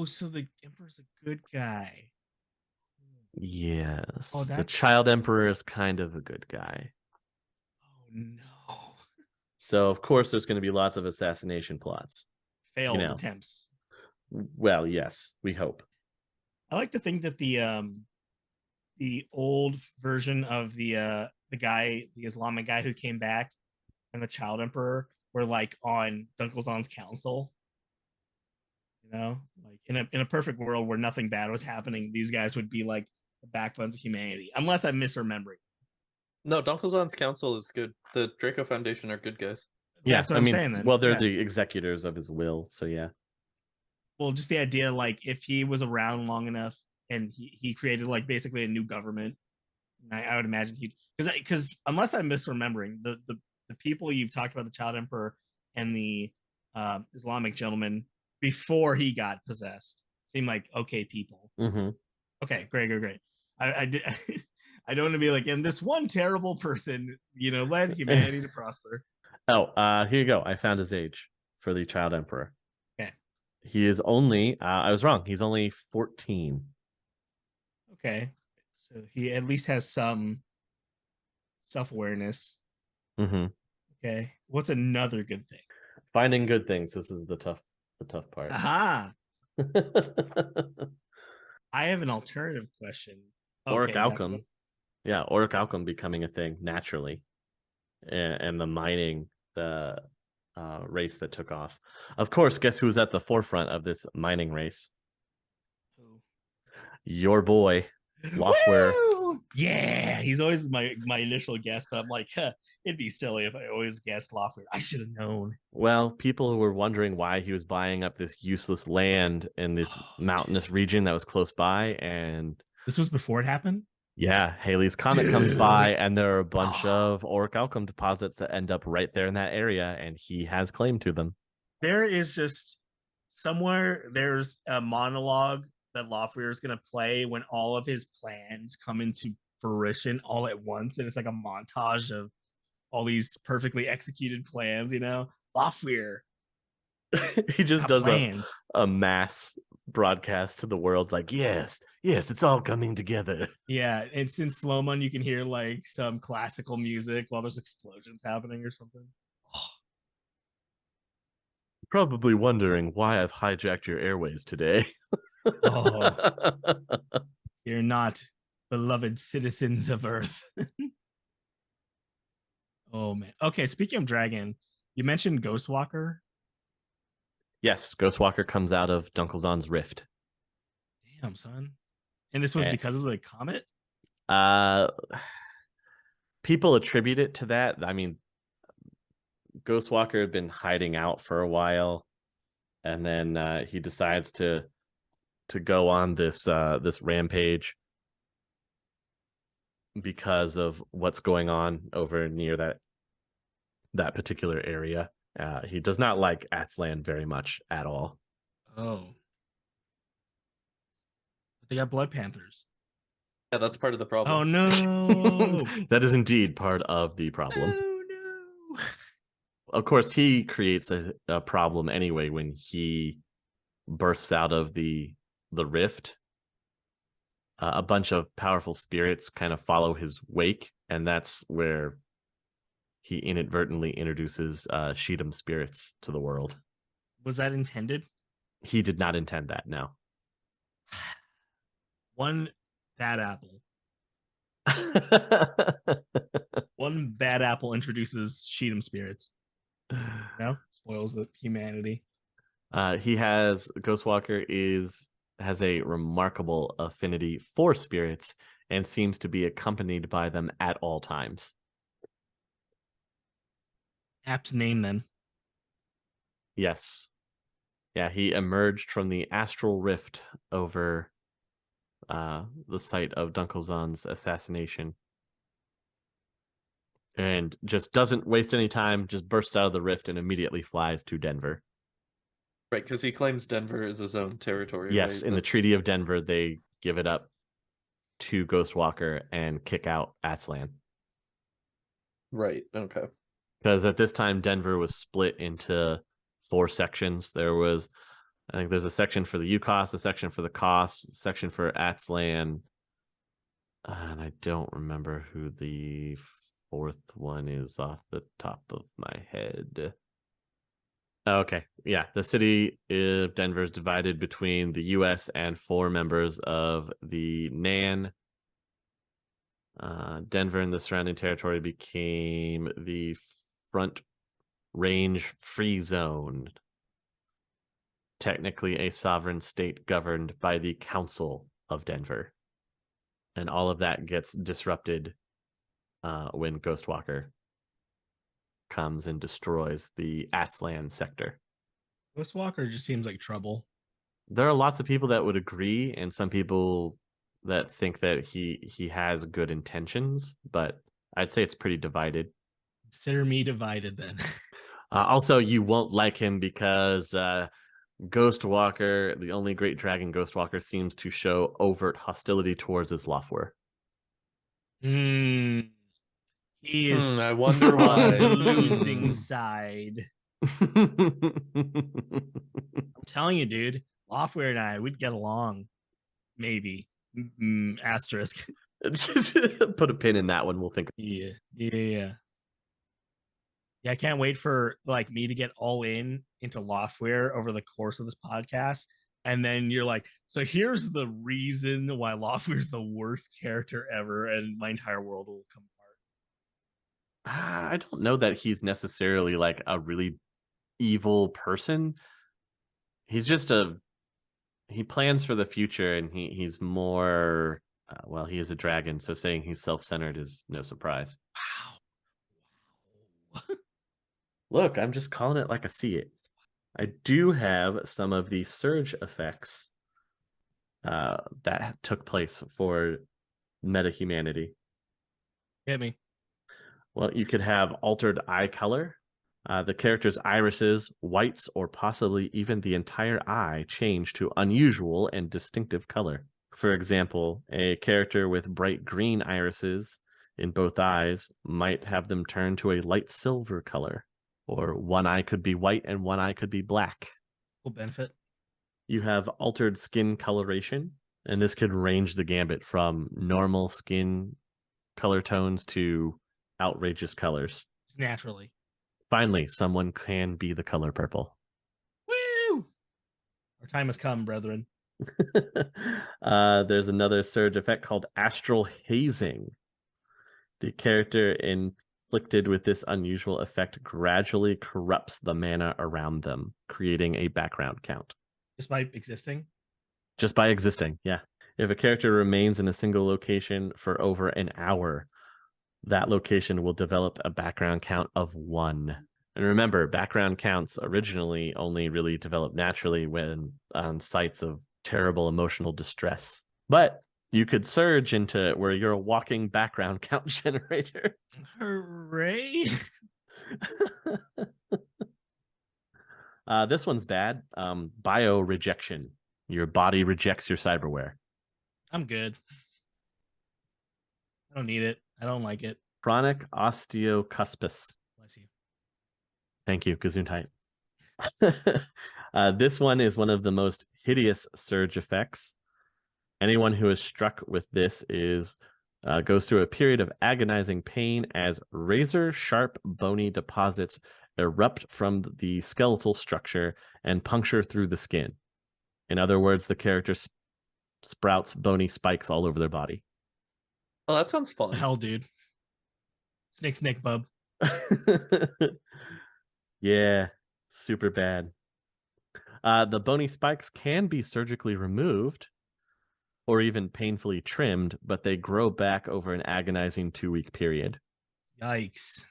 so the Emperor's a good guy. Yes. Oh, the Child Emperor is kind of a good guy. Oh no. So of course there's going to be lots of assassination plots. Failed attempts. Well, yes, we hope. I like to think that the old version of the Islamic guy who came back, and the Child Emperor were like on Dunkelzahn's council. You know, like in a perfect world where nothing bad was happening, these guys would be like the backbones of humanity, unless I'm misremembering. No, Dunkelzahn's council is good. The Draco Foundation are good guys. Yeah, that's what I'm saying then. Well, they're the executors of his will, so yeah. Well, just the idea, like, if he was around long enough and he created like basically a new government, I would imagine because unless I'm misremembering, the people you've talked about, the Child Emperor and the Islamic gentleman before he got possessed, seemed like okay people. Mm-hmm. Okay, great. I did. I don't want to be like, and this one terrible person, led humanity to prosper. Oh, here you go. I found his age for the child emperor. Okay. He is only, I was wrong. He's only 14. Okay. So he at least has some self-awareness. Mm-hmm. Okay. What's another good thing? Finding good things. This is the tough part. Aha. I have an alternative question. Auric Alchem. Yeah, Auric Alchem becoming a thing naturally. And the mining, the race that took off. Of course, guess who's at the forefront of this mining race? Who? Your boy, Loftware. Yeah, he's always my initial guess, but I'm like, it'd be silly if I always guessed Loftware. I should have known. Well, people were wondering why he was buying up this useless land in this mountainous region that was close by, and this was before it happened. Yeah, Halley's Comet comes by, and there are a bunch of Auric Alchem deposits that end up right there in that area, and he has claim to them. There is just somewhere there's a monologue that Loftware is going to play when all of his plans come into fruition all at once, and it's like a montage of all these perfectly executed plans. Loftware. He just does a mass broadcast to the world, like, yes, it's all coming together. Yeah, it's in slow-mo, and you can hear like some classical music while there's explosions happening or something. Probably wondering why I've hijacked your airways today. You're not beloved citizens of Earth. Oh man. Okay, speaking of dragon, you mentioned Ghostwalker. Yes, Ghostwalker comes out of Dunkelzahn's rift. Damn, son. And this was because of the comet? People attribute it to that. I mean, Ghostwalker had been hiding out for a while, and then he decides to go on this rampage because of what's going on over near that particular area. He does not like Atzlan very much at all. Oh. They got Blood Panthers. Yeah, that's part of the problem. Oh, no. That is indeed part of the problem. Oh, no. Of course, he creates a problem anyway when he bursts out of the rift. A bunch of powerful spirits kind of follow his wake, and that's where he inadvertently introduces Shedam spirits to the world. Was that intended? He did not intend that, no. One bad apple. One bad apple introduces Shedam spirits. No? Spoils the humanity. Ghostwalker has a remarkable affinity for spirits and seems to be accompanied by them at all times. Apt name, then. Yes. Yeah, he emerged from the astral rift over the site of Dunkelzahn's assassination. And just doesn't waste any time, just bursts out of the rift and immediately flies to Denver. Right, because he claims Denver is his own territory. Yes, right? In the Treaty of Denver, they give it up to Ghostwalker and kick out Atzlan. Right, okay. Because at this time, Denver was split into 4 sections. I think there's a section for the Yukos, a section for the Kos, a section for Atzlan, and I don't remember who the 4th one is off the top of my head. Okay, yeah, the city of Denver is divided between the U.S. and 4 members of the NAN. Denver and the surrounding territory became the Front Range Free Zone, technically a sovereign state governed by the Council of Denver. And all of that gets disrupted when Ghostwalker comes and destroys the Atzlan sector. Ghostwalker just seems like trouble. There are lots of people that would agree, and some people that think that he has good intentions, but I'd say it's pretty divided. Consider me divided then. Also, you won't like him because Ghostwalker, the only great dragon Ghostwalker, seems to show overt hostility towards his Lofwer. He is I wonder why. on the losing side. I'm telling you, dude. Lofweir and I, we'd get along. Maybe. Asterisk. Put a pin in that one. We'll think. Yeah. I can't wait for like me to get all into Lofweir over the course of this podcast. And then you're like, so here's the reason why Lofweir's the worst character ever, and my entire world will come apart. I don't know that he's necessarily like a really evil person. He's just he plans for the future, and he's more he is a dragon, so saying he's self-centered is no surprise. Wow. Look, I'm just calling it like I see it. I do have some of the surge effects that took place for meta humanity. Hit me. Well, you could have altered eye color. The character's irises, whites, or possibly even the entire eye change to unusual and distinctive color. For example, a character with bright green irises in both eyes might have them turn to a light silver color, or one eye could be white and one eye could be black. Full benefit. You have altered skin coloration, and this could range the gambit from normal skin color tones to outrageous colors. Naturally. Finally, someone can be the color purple. Woo! Our time has come, brethren. There's another surge effect called astral hazing. The character inflicted with this unusual effect gradually corrupts the mana around them, creating a background count. Just by existing? Just by existing, yeah. If a character remains in a single location for over an hour, that location will develop a background count of 1. And remember, background counts originally only really develop naturally when on sites of terrible emotional distress. But you could surge into where you're a walking background count generator. Hooray! This one's bad. Bio rejection. Your body rejects your cyberware. I'm good. I don't need it. I don't like it. Chronic osteocuspis. Bless you. Thank you, Gesundheit. This one is one of the most hideous surge effects. Anyone who is struck with this goes through a period of agonizing pain as razor-sharp bony deposits erupt from the skeletal structure and puncture through the skin. In other words, the character sprouts bony spikes all over their body. Oh, that sounds fun. Hell, dude. Snake, bub. Yeah, super bad. The bony spikes can be surgically removed or even painfully trimmed, but they grow back over an agonizing 2-week period. Yikes.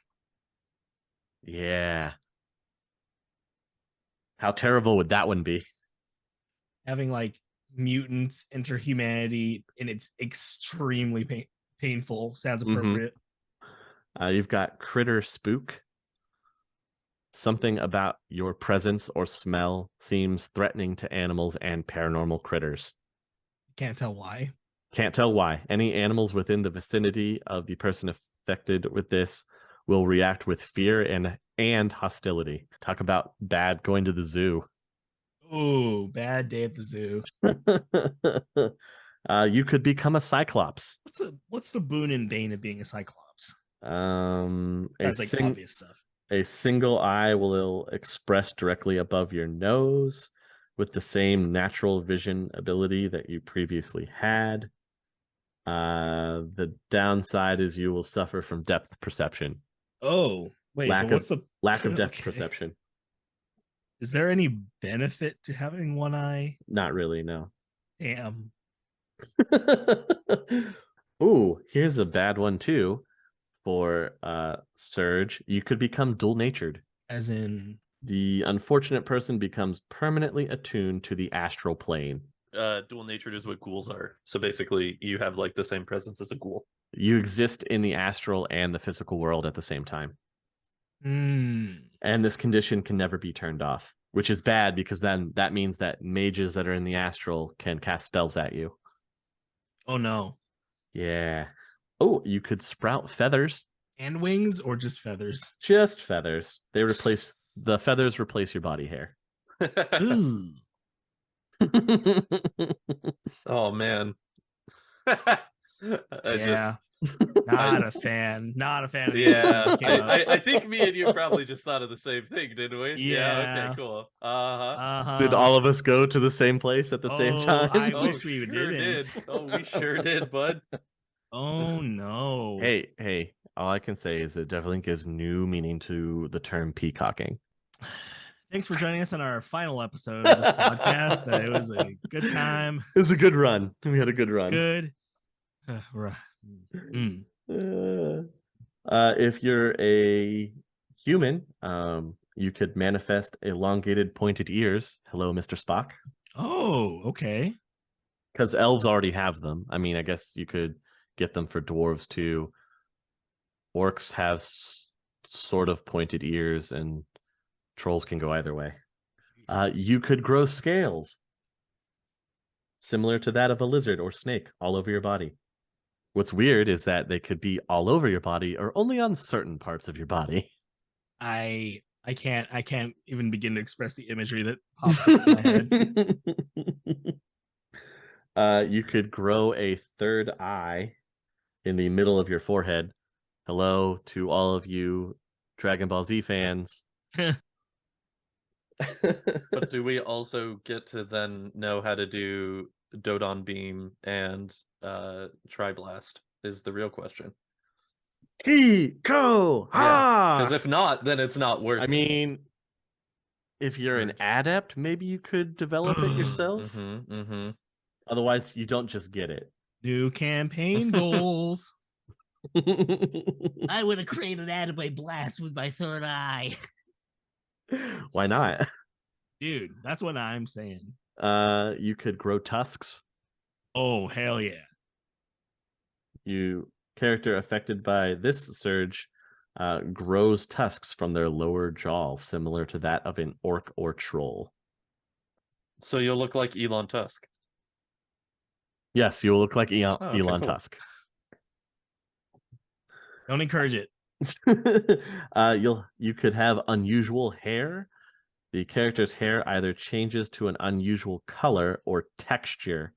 Yeah. How terrible would that one be? Having like mutants enter humanity and it's extremely painful. Sounds appropriate. You've got critter spook. Something about your presence or smell seems threatening to animals and paranormal critters. Can't tell why. Can't tell why. Any animals within the vicinity of the person affected with this will react with fear and hostility. Talk about bad going to the zoo. Ooh, bad day at the zoo. You could become a cyclops. What's the boon and bane of being a cyclops? That's like obvious stuff. A single eye will express directly above your nose with the same natural vision ability that you previously had. The downside is you will suffer from depth perception. Oh, wait, what's the lack of depth perception? Is there any benefit to having one eye? Not really, no. Damn. Ooh, here's a bad one too. For Surge, you could become dual-natured. As in? The unfortunate person becomes permanently attuned to the astral plane. Dual-natured is what ghouls are. So basically, you have like the same presence as a ghoul. You exist in the astral and the physical world at the same time. And this condition can never be turned off. which is bad because then that means that mages that are in the astral can cast spells at you. Oh no. Yeah. Oh, you could sprout feathers. And wings or just feathers? Just feathers. The feathers replace your body hair. Ooh. Oh man. Not a fan. Not a fan of yeah. I think me and you probably just thought of the same thing, didn't we? Yeah. Okay, cool. Uh-huh. Did all of us go to the same place at the same time? I wish we sure didn't. We sure did, bud. Oh no. Hey, all I can say is it definitely gives new meaning to the term peacocking. Thanks for joining us on our final episode of this podcast. It was a good time. It was a good run. We had a good run. Good. If you're a human, you could manifest elongated pointed ears. Hello, Mr. Spock. Oh, okay. Because elves already have them. I mean, I guess you could get them for dwarves too. Orcs have sort of pointed ears, and trolls can go either way. You could grow scales, similar to that of a lizard or snake, all over your body. What's weird is that they could be all over your body or only on certain parts of your body. I can't even begin to express the imagery that pops up in my head. You could grow a third eye in the middle of your forehead. Hello to all of you Dragon Ball Z fans. But do we also get to then know how to do Dodon Beam and Tri-Blast is the real question. Because if not, then it's not worth it. I mean, if you're an adept, maybe you could develop it yourself. Otherwise, you don't just get it. New campaign goals. I would have created Anime Blast with my third eye. Why not? Dude, that's what I'm saying. You could grow tusks. Oh, hell yeah. Character affected by this surge grows tusks from their lower jaw, similar to that of an orc or troll. So you'll look like Elon Tusk. Yes, you will look like Elon cool. Tusk. Don't encourage it. You could have unusual hair. The character's hair either changes to an unusual color or texture,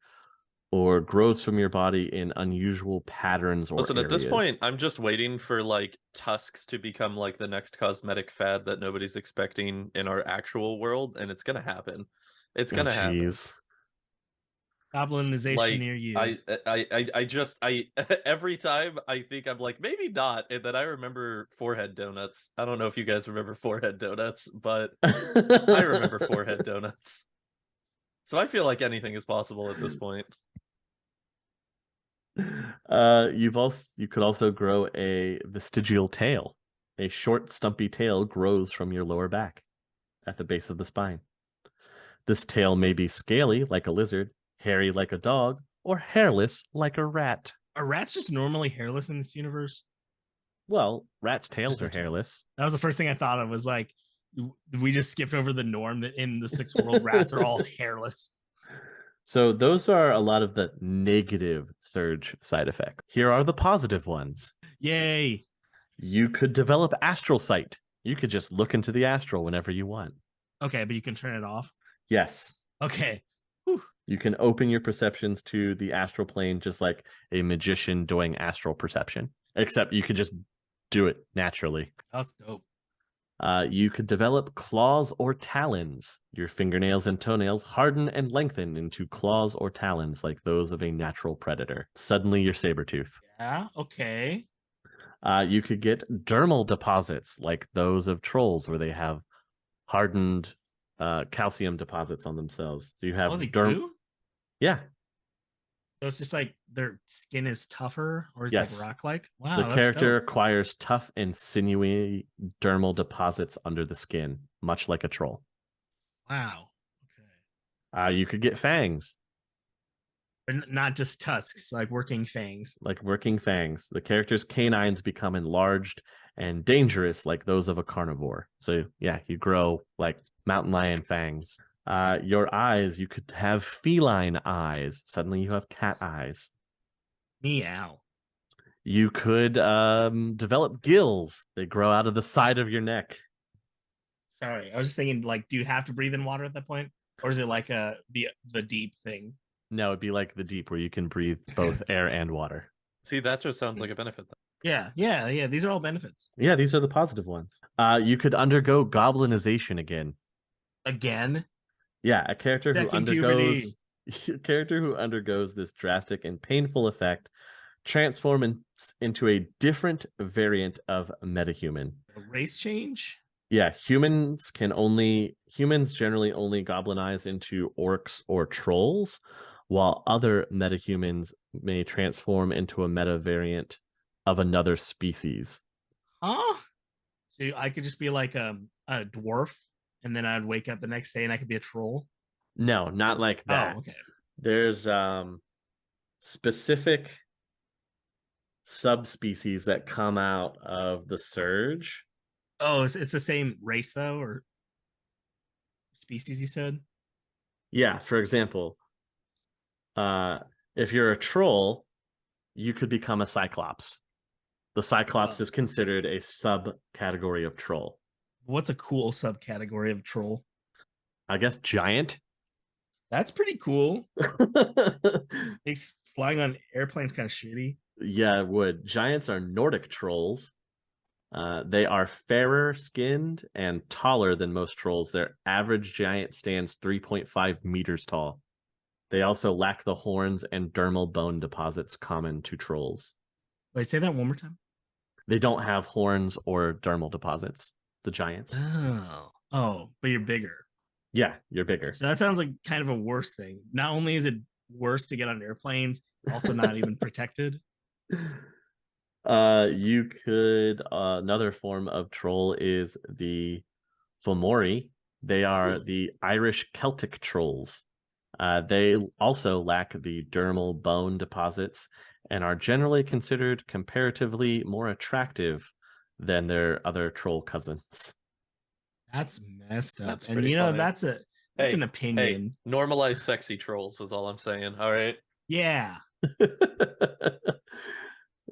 or grows from your body in unusual patterns or Listen, areas. At this point, I'm just waiting for like tusks to become like the next cosmetic fad that nobody's expecting in our actual world, and it's gonna happen. It's gonna happen. Goblinization near you. I every time I think I'm like, maybe not, and then I remember forehead donuts. I don't know if you guys remember forehead donuts, but I remember forehead donuts. So I feel like anything is possible at this point. You could also grow a vestigial tail. A short, stumpy tail grows from your lower back at the base of the spine. This tail may be scaly like a lizard, hairy like a dog, or hairless like a rat. Are rats just normally hairless in this universe? Well, rats' tails are hairless. That was the first thing I thought of, was like, we just skipped over the norm that in the Sixth World rats are all hairless. So those are a lot of the negative surge side effects. Here are the positive ones. Yay. You could develop astral sight. You could just look into the astral whenever you want. Okay, but you can turn it off? Yes. Okay. Whew. You can open your perceptions to the astral plane just like a magician doing astral perception, except you could just do it naturally. That's dope. You could develop claws or talons. Your fingernails and toenails harden and lengthen into claws or talons like those of a natural predator. Suddenly you're Sabretooth. Yeah, okay. You could get dermal deposits like those of trolls, where they have hardened calcium deposits on themselves. So you have do? Yeah. So it's just like their skin is tougher, or it's yes. like rock-like? Wow, the character acquires tough and sinewy dermal deposits under the skin, much like a troll. Wow. Okay. You could get fangs. But not just tusks, like working fangs. Like working fangs. The character's canines become enlarged and dangerous like those of a carnivore. So yeah, you grow like mountain lion fangs. Your eyes, you could have feline eyes. Suddenly you have cat eyes. Meow. You could develop gills. They grow out of the side of your neck. Sorry, I was just thinking, like, do you have to breathe in water at that point? Or is it like the deep thing? No, it'd be like the deep where you can breathe both air and water. See, that just sounds like a benefit. Yeah. These are all benefits. Yeah, these are the positive ones. You could undergo goblinization again. Again? Yeah, a character who Second undergoes this drastic and painful effect transform into a different variant of metahuman. A race change? Yeah, humans generally only goblinize into orcs or trolls, while other metahumans may transform into a meta variant of another species. Huh? So I could just be like a dwarf, and then I'd wake up the next day and I could be a troll? No, not like that. Oh, okay. There's specific subspecies that come out of the surge. Oh, it's the same race though, or species you said? Yeah, for example, if you're a troll, you could become a cyclops. The cyclops is considered a subcategory of troll. What's a cool subcategory of troll? I guess giant. That's pretty cool. Makes flying on airplanes kind of shitty. Yeah, it would. Giants are Nordic trolls. They are fairer skinned and taller than most trolls. Their average giant stands 3.5 meters tall. They also lack the horns and dermal bone deposits common to trolls. Wait, say that one more time. They don't have horns or dermal deposits, the giants. Oh, but you're bigger. Yeah, you're bigger. So that sounds like kind of a worse thing. Not only is it worse to get on airplanes, also not even protected. You could another form of troll is the Fomori. They are the Irish Celtic trolls. They also lack the dermal bone deposits and are generally considered comparatively more attractive than their other troll cousins. That's messed up. That's and pretty funny. That's an opinion. Hey, normalize sexy trolls is all I'm saying. All right. Yeah.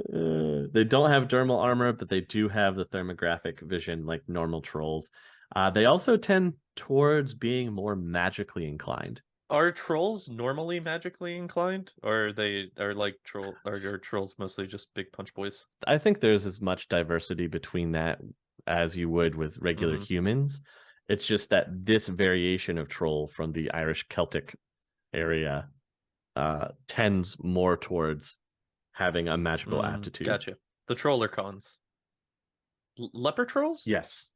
They don't have dermal armor, but they do have the thermographic vision like normal trolls. They also tend towards being more magically inclined. Are trolls normally magically inclined, or are trolls mostly just big punch boys? I think there's as much diversity between that as you would with regular humans. It's just that this variation of troll from the Irish Celtic area tends more towards having a magical aptitude. Gotcha. The troller cons. Leper trolls? Yes.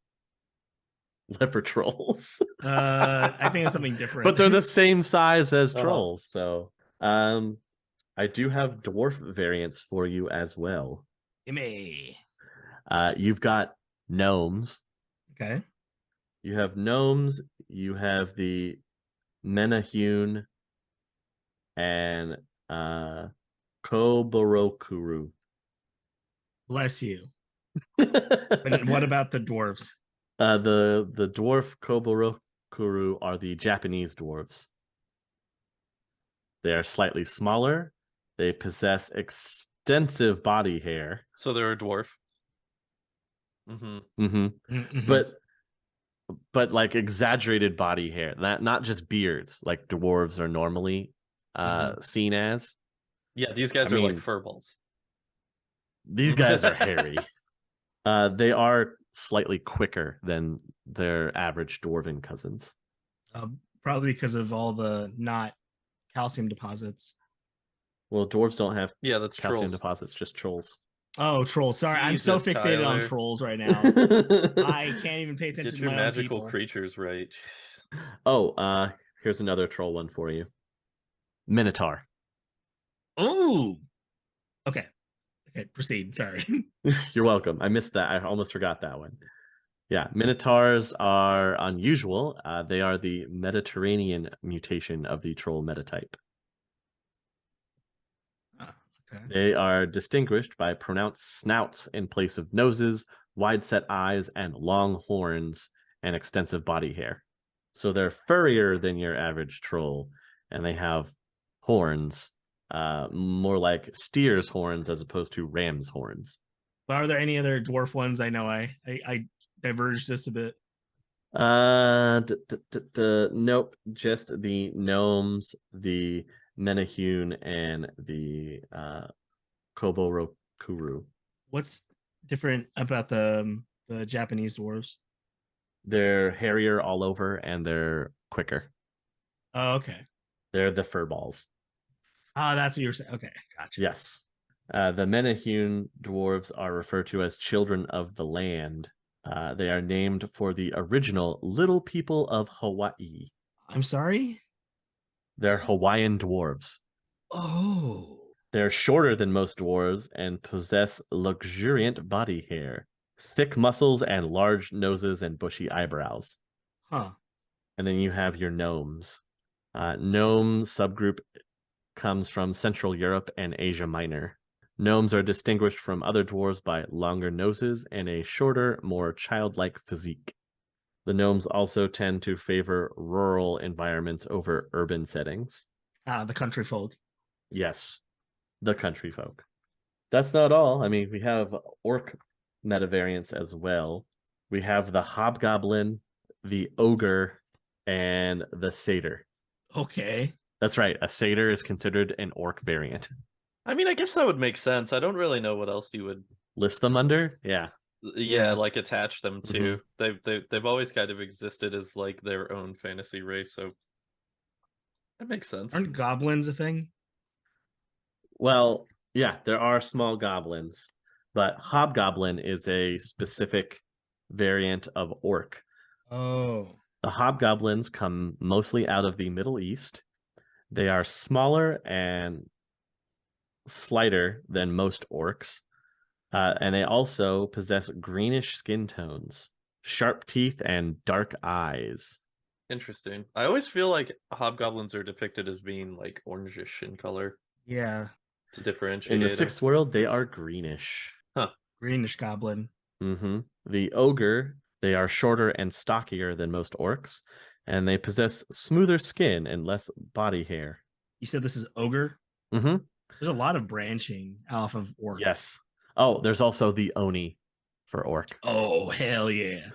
Leper trolls. I think it's something different. But they're the same size as trolls. So I do have dwarf variants for you as well. Gimme. You've got gnomes. Okay. You have gnomes. You have the Menahune and Koborokuru. Bless you. But what about the dwarves? The dwarf Koborokuru are the Japanese dwarves. They are slightly smaller. They possess extensive body hair. So they're a dwarf. But like exaggerated body hair, not just beards like dwarves are normally seen as. Yeah, these guys are like furballs. These guys are hairy. They are slightly quicker than their average dwarven cousins. Probably because of all the not calcium deposits. Well, dwarves don't have that's calcium trolls. deposits, just trolls. Oh, trolls. Sorry, I'm so fixated on trolls right now. I can't even pay attention to my magical own creatures right. Oh, here's another troll one for you. Minotaur. Oh. Okay, proceed. Sorry. You're welcome. I missed that. I almost forgot that one. Yeah, Minotaurs are unusual. They are the Mediterranean mutation of the troll metatype. Okay. They are distinguished by pronounced snouts in place of noses, wide-set eyes, and long horns and extensive body hair. So they're furrier than your average troll, and they have horns, more like steer's horns as opposed to ram's horns. But are there any other dwarf ones? I know I diverged this a bit. Nope, just the gnomes, the Menahune, and the Koborokuru. What's different about the Japanese dwarves? They're hairier all over, and they're quicker. Oh, okay. They're the fur balls. Oh, that's what you were saying. Okay, gotcha. Yes. The Menahune dwarves are referred to as children of the land. They are named for the original little people of Hawaii. I'm sorry? They're Hawaiian dwarves. Oh. They're shorter than most dwarves and possess luxuriant body hair, thick muscles, and large noses and bushy eyebrows. Huh. And then you have your gnomes. Gnome subgroup comes from Central Europe and Asia Minor. Gnomes are distinguished from other dwarves by longer noses and a shorter, more childlike physique. The gnomes also tend to favor rural environments over urban settings. The country folk. Yes, the country folk. That's not all. I mean, we have orc meta variants as well. We have the hobgoblin, the ogre, and the satyr. Okay. That's right. A satyr is considered an orc variant. I mean, I guess that would make sense. I don't really know what else you would list them under. Yeah, like attach them to. They've always kind of existed as like their own fantasy race, so that makes sense. Aren't goblins a thing? Well, yeah, there are small goblins, but hobgoblin is a specific variant of orc. Oh. The hobgoblins come mostly out of the Middle East. They are smaller and slighter than most orcs, and they also possess greenish skin tones, sharp teeth, and dark eyes. Interesting. I always feel like hobgoblins are depicted as being like orangish in color. Yeah. To differentiate. In the sixth world, they are greenish. Huh. Greenish goblin. Mm-hmm. The ogre, they are shorter and stockier than most orcs, and they possess smoother skin and less body hair. You said this is ogre? Mm-hmm. There's a lot of branching off of orc. Yes. Oh, there's also the oni for orc. Oh, hell yeah.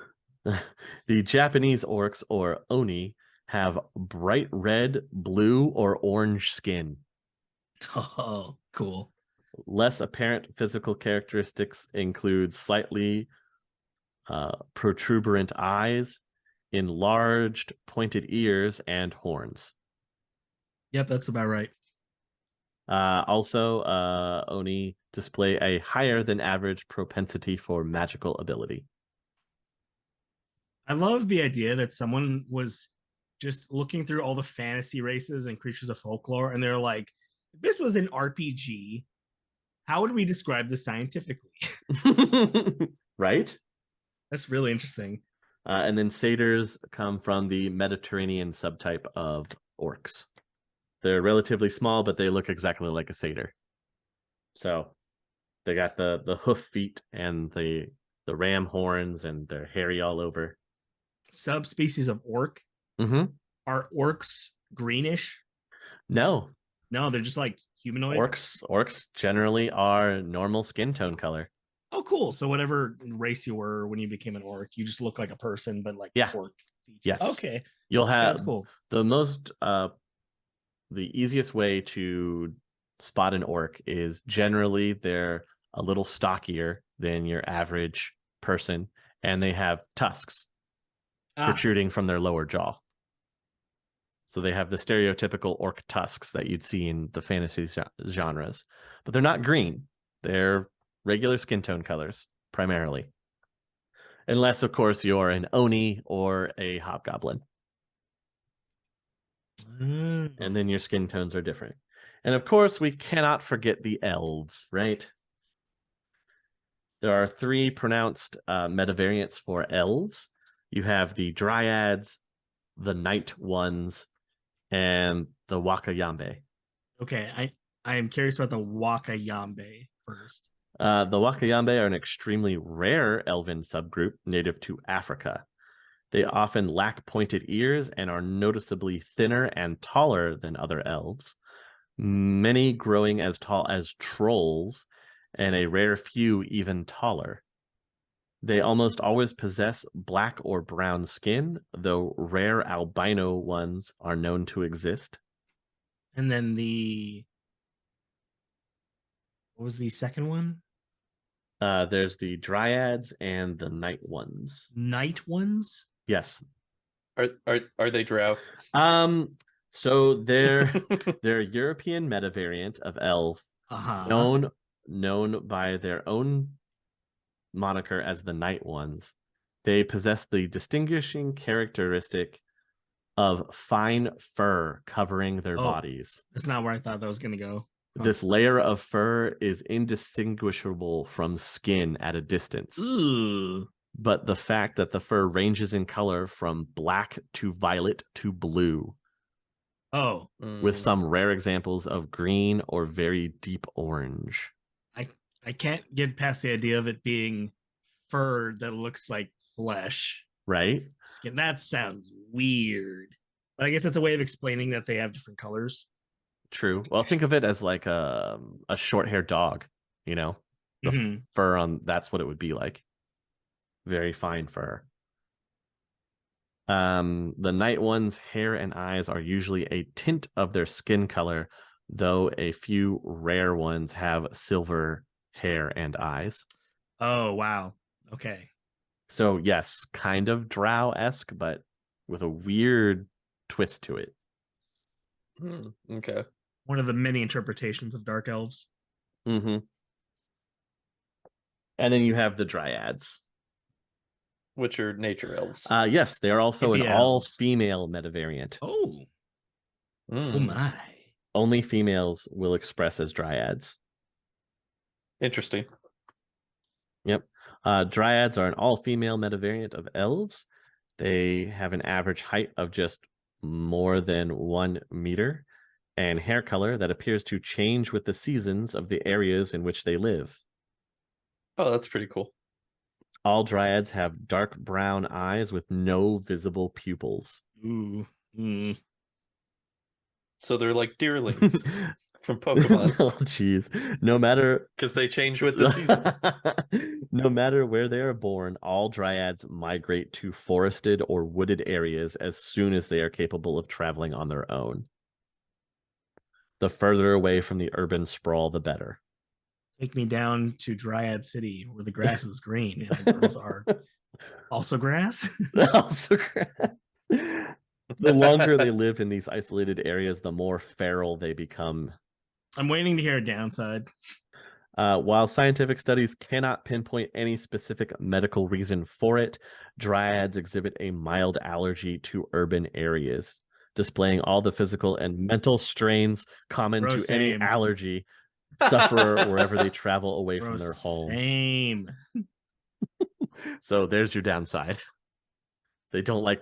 The Japanese orcs, or oni, have bright red, blue, or orange skin. Oh, cool. Less apparent physical characteristics include slightly protuberant eyes, enlarged pointed ears, and horns. Yep, that's about right. Also, oni display a higher than average propensity for magical ability. I love the idea that someone was just looking through all the fantasy races and creatures of folklore, and they're like, if this was an RPG, how would we describe this scientifically? Right? That's really interesting. And then satyrs come from the Mediterranean subtype of orcs. They're relatively small, but they look exactly like a satyr. So they got the hoof feet and the ram horns, and they're hairy all over. Subspecies of orc? Mm-hmm. Are orcs greenish? No, they're just like humanoid. Orcs generally are normal skin tone color. Oh, cool. So whatever race you were when you became an orc, you just look like a person, but like orc features. Yes. Okay. You'll have that's cool. The easiest way to spot an orc is generally they're a little stockier than your average person, and they have tusks protruding from their lower jaw. So they have the stereotypical orc tusks that you'd see in the fantasy genres, but they're not green. They're regular skin tone colors primarily, unless of course you're an oni or a hobgoblin. And then your skin tones are different. And of course, we cannot forget the elves, right? There are 3 pronounced meta variants for elves. You have the dryads, the night ones, and the wakayambe. Okay, I am curious about the wakayambe first. The wakayambe are an extremely rare elven subgroup native to Africa. They often lack pointed ears and are noticeably thinner and taller than other elves, many growing as tall as trolls, and a rare few even taller. They almost always possess black or brown skin, though rare albino ones are known to exist. And then what was the second one? There's the dryads and the night ones. Night ones? Yes. Are they drow? So they're a European meta variant of elf, known by their own moniker as the Night Ones. They possess the distinguishing characteristic of fine fur covering their bodies. That's not where I thought that was going to go. This layer of fur is indistinguishable from skin at a distance. Ooh. But the fact that the fur ranges in color from black to violet to blue. Oh. With some rare examples of green or very deep orange. I can't get past the idea of it being fur that looks like flesh. Right? Skin. That sounds weird. But I guess that's a way of explaining that they have different colors. True. Well, think of it as like a short-haired dog, you know? The fur on, that's what it would be like. Very fine fur. The Night One's hair and eyes are usually a tint of their skin color, though a few rare ones have silver hair and eyes. Oh, wow. Okay. So, yes, kind of drow-esque, but with a weird twist to it. Okay. One of the many interpretations of dark elves. And then you have the dryads. Which are nature elves. Yes, they are also an all-female meta variant. Oh. Oh my. Only females will express as dryads. Interesting. Yep. Dryads are an all-female meta variant of elves. They have an average height of just more than 1 meter and hair color that appears to change with the seasons of the areas in which they live. Oh, that's pretty cool. All dryads have dark brown eyes with no visible pupils. Ooh. So they're like deerlings from Pokemon. Oh, jeez. No matter... Because they change with the season. No matter where they are born, all dryads migrate to forested or wooded areas as soon as they are capable of traveling on their own. The further away from the urban sprawl, the better. Take me down to Dryad City where the grass is green and the girls are also grass. Also grass. The longer they live in these isolated areas, the more feral they become. I'm waiting to hear a downside. While scientific studies cannot pinpoint any specific medical reason for it, dryads exhibit a mild allergy to urban areas, displaying all the physical and mental strains common to any allergy sufferer wherever they travel away from their home. Same. So there's your downside. They don't like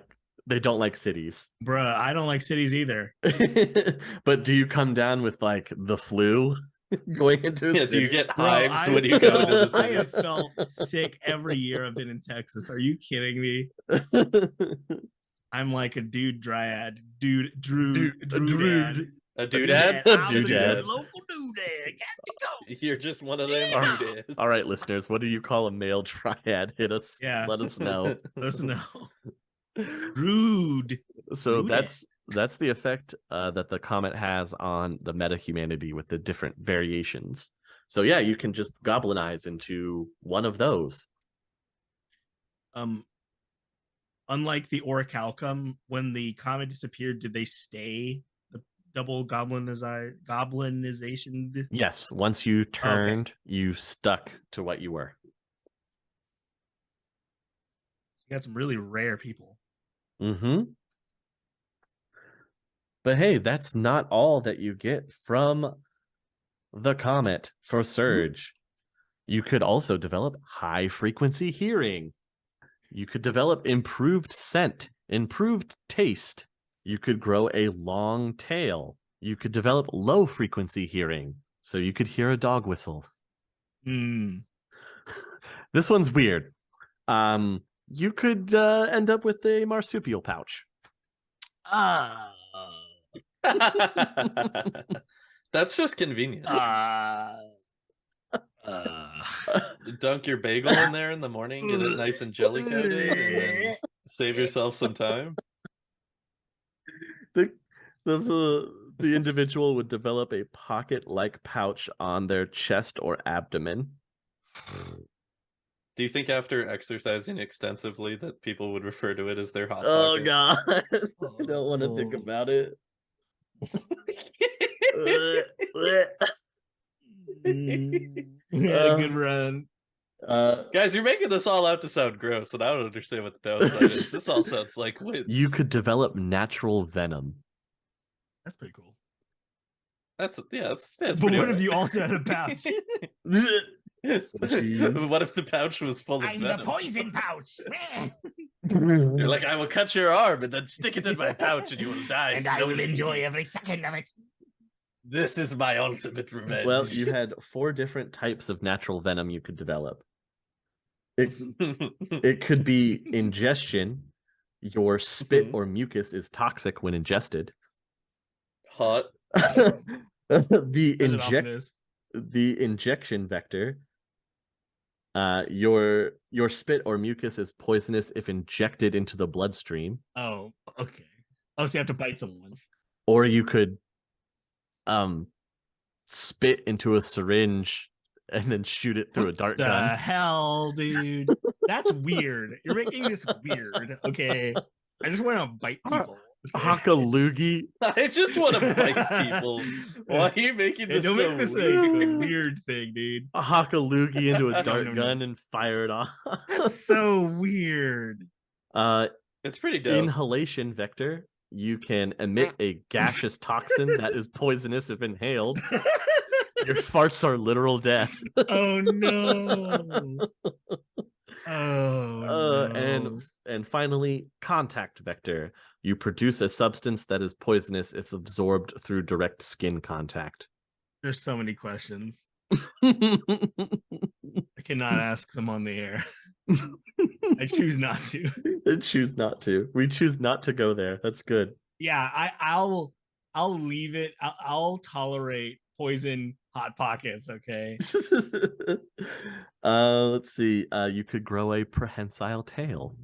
cities. Bruh, I don't like cities either. But do you come down with like the flu going into a city? Do you get hives when you go to the city? I have felt sick every year I've been in Texas. Are you kidding me? I'm like a dude dryad. Dude. A doodad? A doodad. Local doodad. Got to go. You're just one of them doodads. All right, listeners, what do you call a male dryad? Hit us. Yeah. Let us know. Let us know. Rude. So that's the effect that the comet has on the meta humanity with the different variations. So yeah, you can just goblinize into one of those. Unlike the Orichalcum, when the comet disappeared, did they stay the double goblinization? Yes, once you turned, you stuck to what you were. You got some really rare people. But hey, that's not all that you get from the comet for Surge. You could also develop high frequency hearing. You could develop improved scent, improved taste. You could grow a long tail. You could develop low frequency hearing, so you could hear a dog whistle. This one's weird. You could end up with a marsupial pouch. That's just convenient. Dunk your bagel in there in the morning, get it nice and jelly coated, and then save yourself some time. The individual would develop a pocket-like pouch on their chest or abdomen. Do you think after exercising extensively that people would refer to it as their hot Oh pocket? God, I don't want to think about it. We had a good run. Guys, you're making this all out to sound gross, and I don't understand what the downside is. This all sounds like wins. You could develop natural venom. That's pretty cool. That's but what if you also had a pouch? What if the pouch was full of venom? The poison pouch. You're like, I will cut your arm and then stick it in my pouch, and you will die. And I will enjoy every second of it. This is my ultimate revenge. Well, you had 4 different types of natural venom you could develop. It could be ingestion. Your spit or mucus is toxic when ingested. Hot. The injection vector. Your spit or mucus is poisonous if injected into the bloodstream. Oh, okay. Oh, so you have to bite someone. Or you could spit into a syringe and then shoot it through a dart gun. What the hell, dude? That's weird. You're making this weird. Okay. I just want to bite people. Okay? Hakalugi. I just want to bite people. Why are you making this don't so make this weird? a weird thing, dude. A Hakalugi into a dart gun and fire it off. That's so weird. It's pretty dope. Inhalation vector. You can emit a gaseous toxin that is poisonous if inhaled. Your farts are literal death. Oh no. Oh no. And finally, contact vector. You produce a substance that is poisonous if absorbed through direct skin contact. There's so many questions. I cannot ask them on the air. I choose not to. I choose not to. We choose not to go there. That's good. Yeah, I'll leave it. I'll tolerate poison hot pockets. Okay. Let's see. You could grow a prehensile tail.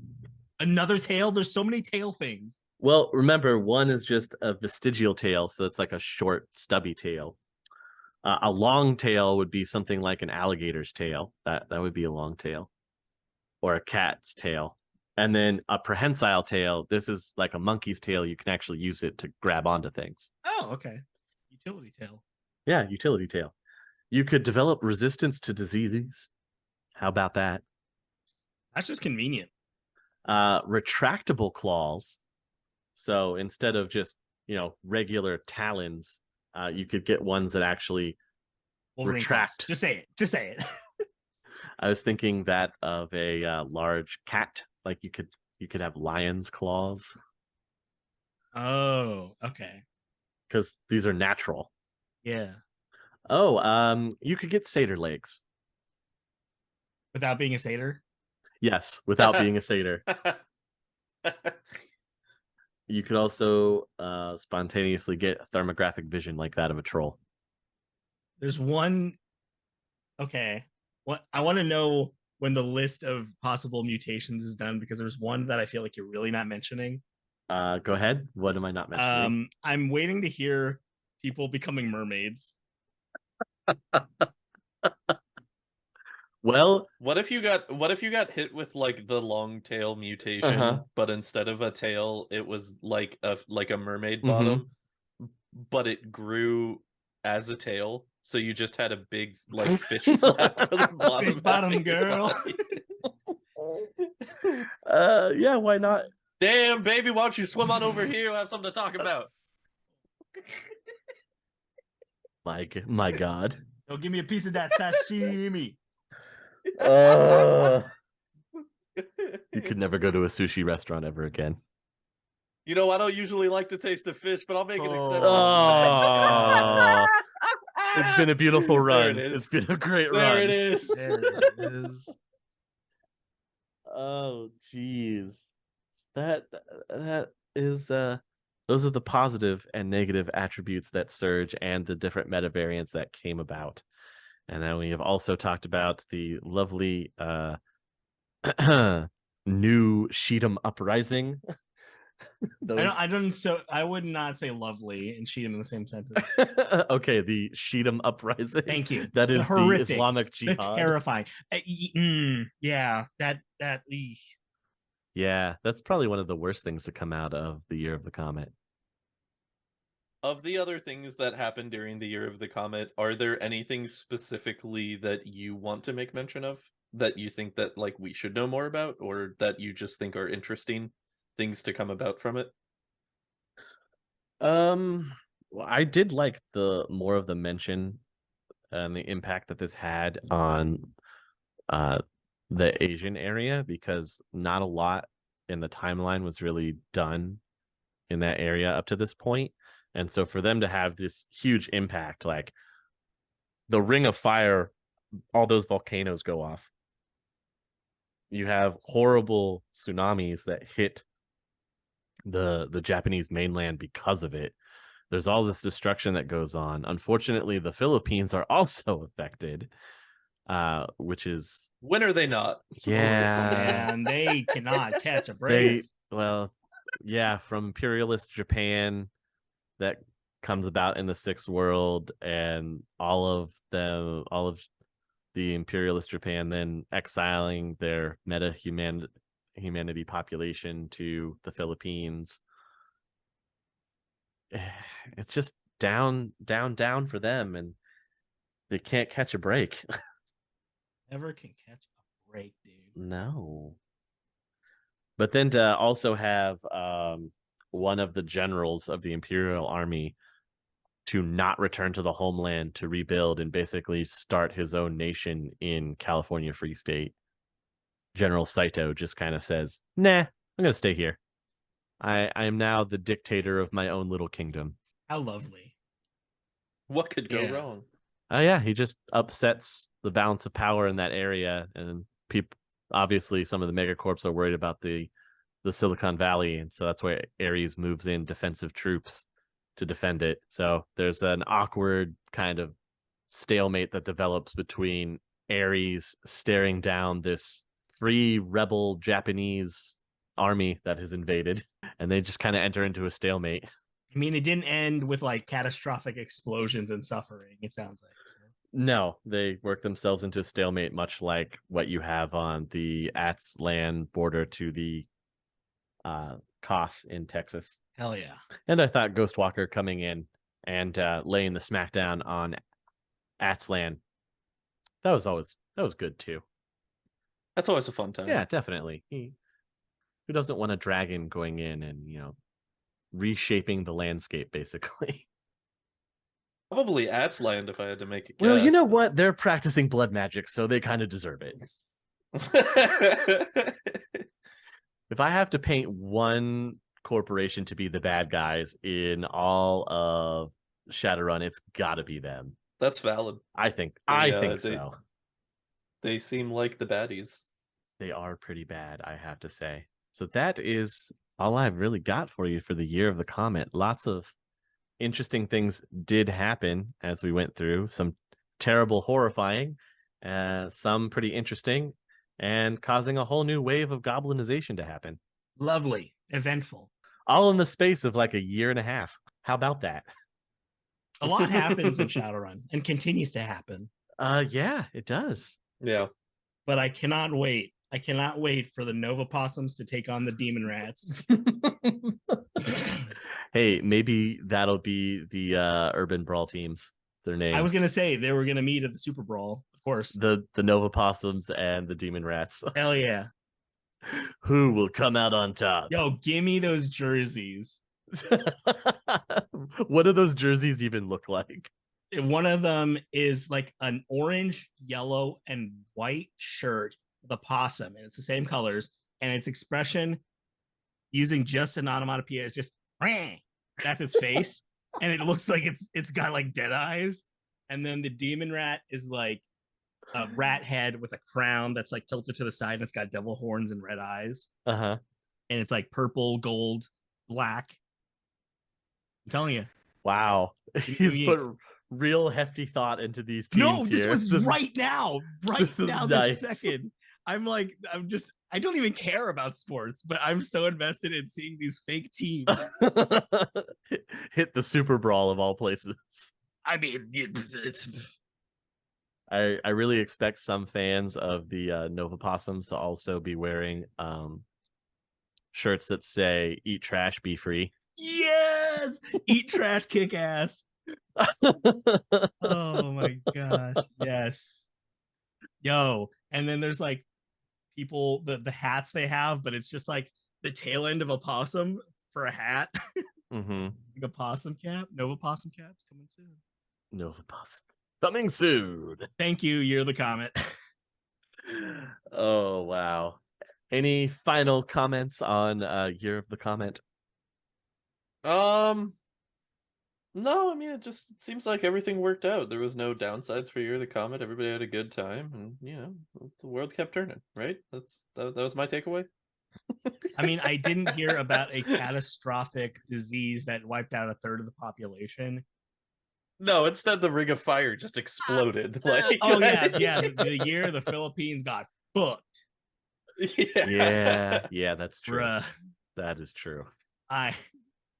Another tail? There's so many tail things. Well, remember, one is just a vestigial tail, so it's like a short, stubby tail. A long tail would be something like an alligator's tail. That would be a long tail. Or a cat's tail. And then a prehensile tail, this is like a monkey's tail. You can actually use it to grab onto things. Oh, okay. Utility tail. Yeah, utility tail. You could develop resistance to diseases. How about that? That's just convenient. Retractable claws. So instead of just, regular talons, you could get ones that actually Wolverine retract. Claws. Just say it. Just say it. I was thinking that of a large cat. Like you could have lion's claws. Oh, okay. Because these are natural. Yeah. Oh, you could get satyr legs. Without being a satyr? Yes, without being a satyr. You could also spontaneously get thermographic vision like that of a troll. There's one. Okay. What I want to know when the list of possible mutations is done, because there's one that I feel like you're really not mentioning. Go ahead. What am I not mentioning? I'm waiting to hear people becoming mermaids. Well, what if you got hit with like the long tail mutation, but instead of a tail, it was like a mermaid bottom, but it grew as a tail, so you just had a big like fish flap for the bottom. Big bottom girl. Yeah, why not? Damn, baby, why don't you swim on over here? We'll have something to talk about. My God. Go give me a piece of that sashimi. You could never go to a sushi restaurant ever again. You know, I don't usually like to taste the fish, but I'll make an exception. Oh. It's been a beautiful run. It's been a great run. There it is. There it is. Oh, jeez. That is those are the positive and negative attributes that surge and the different meta variants that came about. And then we have also talked about the lovely new Sheetum Uprising. I would not say lovely and Sheetum in the same sentence. Okay, the Sheetum Uprising. Thank you. That is horrific. The Islamic Jihad. That's terrifying. Yeah, that. Yeah, that's probably one of the worst things to come out of the Year of the Comet. Of the other things that happened during the Year of the Comet, are there anything specifically that you want to make mention of that you think that like we should know more about, or that you just think are interesting things to come about from it? Well, I did like the more of the mention and the impact that this had on the Asian area, because not a lot in the timeline was really done in that area up to this point. And so for them to have this huge impact, like the Ring of Fire, all those volcanoes go off. You have horrible tsunamis that hit the Japanese mainland because of it. There's all this destruction that goes on. Unfortunately, the Philippines are also affected, which is... When are they not? Yeah. And they cannot catch a break. From imperialist Japan that comes about in the Sixth World, and all of the imperialist Japan then exiling their humanity population to the Philippines. It's just down for them, and they can't catch a break. Never can catch a break, dude. No. But then to also have one of the generals of the Imperial Army to not return to the homeland to rebuild and basically start his own nation in California Free State. General Saito just kind of says, nah, I'm going to stay here. I am now the dictator of my own little kingdom. How lovely. What could go wrong? Oh, yeah. He just upsets the balance of power in that area. And people, obviously, some of the megacorps are worried about the Silicon Valley. And so that's why Ares moves in defensive troops to defend it. So there's an awkward kind of stalemate that develops between Ares staring down this free rebel Japanese army that has invaded, and they just kind of enter into a stalemate. I mean, it didn't end with like catastrophic explosions and suffering, it sounds like. So. No, they work themselves into a stalemate, much like what you have on the Aztlan border to the Kos in Texas. Hell yeah. And I thought Ghostwalker coming in and laying the smackdown on Aztlan, that was good too. That's always a fun time. Yeah, definitely. Who doesn't want a dragon going in and, reshaping the landscape, basically? Probably Aztlan, if I had to make a guess. Well, you know what? They're practicing blood magic, so they kind of deserve it. If I have to paint one corporation to be the bad guys in all of Shadowrun, it's got to be them. That's valid. I think so. They seem like the baddies. They are pretty bad, I have to say. So that is all I've really got for you for the Year of the Comet. Lots of interesting things did happen as we went through. Some terrible, horrifying, some pretty interesting, and causing a whole new wave of goblinization to happen. Lovely. Eventful. All in the space of like a year and a half. How about that? A lot happens in Shadowrun and continues to happen. Yeah, it does. Yeah. But I cannot wait. I cannot wait for the Nova Possums to take on the Demon Rats. Hey, maybe that'll be the Urban Brawl teams. Their names. I was gonna say they were gonna meet at the Super Brawl, of course. The Nova Possums and the Demon Rats. Hell yeah. Who will come out on top? Yo, give me those jerseys. What do those jerseys even look like? One of them is like an orange, yellow, and white shirt, the possum, and it's the same colors, and its expression using just an onomatopoeia is just that's its face, and it looks like it's got like dead eyes. And then the demon rat is like a rat head with a crown that's like tilted to the side, and it's got devil horns and red eyes. Uh-huh. And it's like purple, gold, black. I'm telling you. Wow. He's put real hefty thought into these teams. No, this was right now. Right now, nice. this second. I don't even care about sports, but I'm so invested in seeing these fake teams. Hit the Super Brawl of all places. I mean, it's... I really expect some fans of the Nova Possums to also be wearing shirts that say "Eat trash, be free." Yes, eat trash, kick ass. Oh my gosh, yes. Yo, and then there's like people, the hats they have, but it's just like the tail end of a possum for a hat. Mm-hmm. Like a possum cap. Nova Possum caps coming soon. Nova Possum coming soon. Thank you. You're the Comet. Oh wow. Any final comments on Year of the Comet? No, I mean it seems like everything worked out. There was no downsides for Year of the Comet. Everybody had a good time, and the world kept turning. Right? That was my takeaway. I mean, I didn't hear about a catastrophic disease that wiped out a third of the population. No, instead the Ring of Fire just exploded. Oh yeah, the year the Philippines got fucked. Yeah, that's true. Bruh. That is true. I'm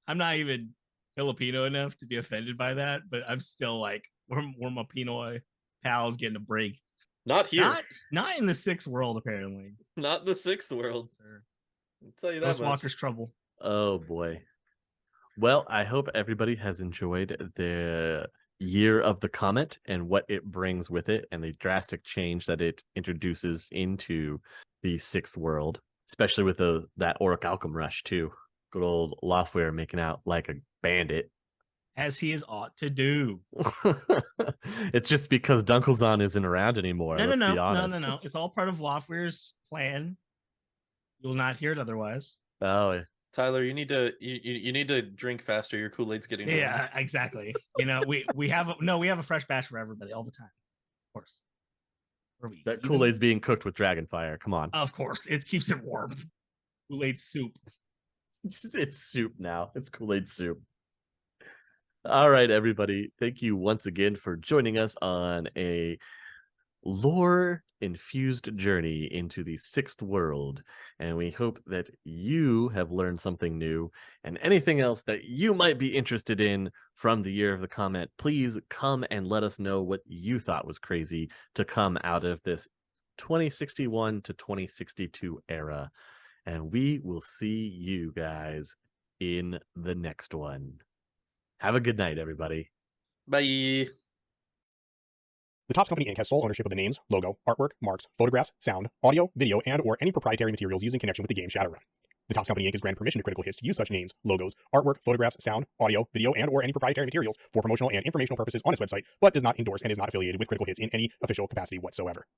not even Filipino enough to be offended by that, but I'm still like, we're my Pinoy pals getting a break. Not here. Not in the sixth world, apparently. Not the sixth world, sir. I'll tell you that much. Walker's trouble. Oh boy. Well, I hope everybody has enjoyed the Year of the Comet and what it brings with it and the drastic change that it introduces into the sixth world, especially with that Orichalcum rush too. Good old Lofwyr making out like a bandit. As he is ought to do. It's just because Dunkelzahn isn't around anymore. Let's be honest. No. It's all part of Lofwyr's plan. You'll not hear it otherwise. Oh, Tyler, you need to drink faster. Your Kool-Aid's getting dry. Yeah, exactly. We have a fresh batch for everybody all the time. Of course. That Kool-Aid's being cooked with Dragonfire. Come on. Of course. It keeps it warm. Kool-Aid soup. It's soup now. It's Kool-Aid soup. All right, everybody. Thank you once again for joining us on a lore-infused journey into the sixth world. And we hope that you have learned something new. And anything else that you might be interested in from the Year of the Comet, please come and let us know what you thought was crazy to come out of this 2061 to 2062 era. And we will see you guys in the next one. Have a good night, everybody. Bye. The Topps Company Inc. has sole ownership of the names, logo, artwork, marks, photographs, sound, audio, video, and or any proprietary materials used in connection with the game Shadowrun. The Topps Company Inc. has granted permission to Critical Hits to use such names, logos, artwork, photographs, sound, audio, video, and or any proprietary materials for promotional and informational purposes on its website, but does not endorse and is not affiliated with Critical Hits in any official capacity whatsoever.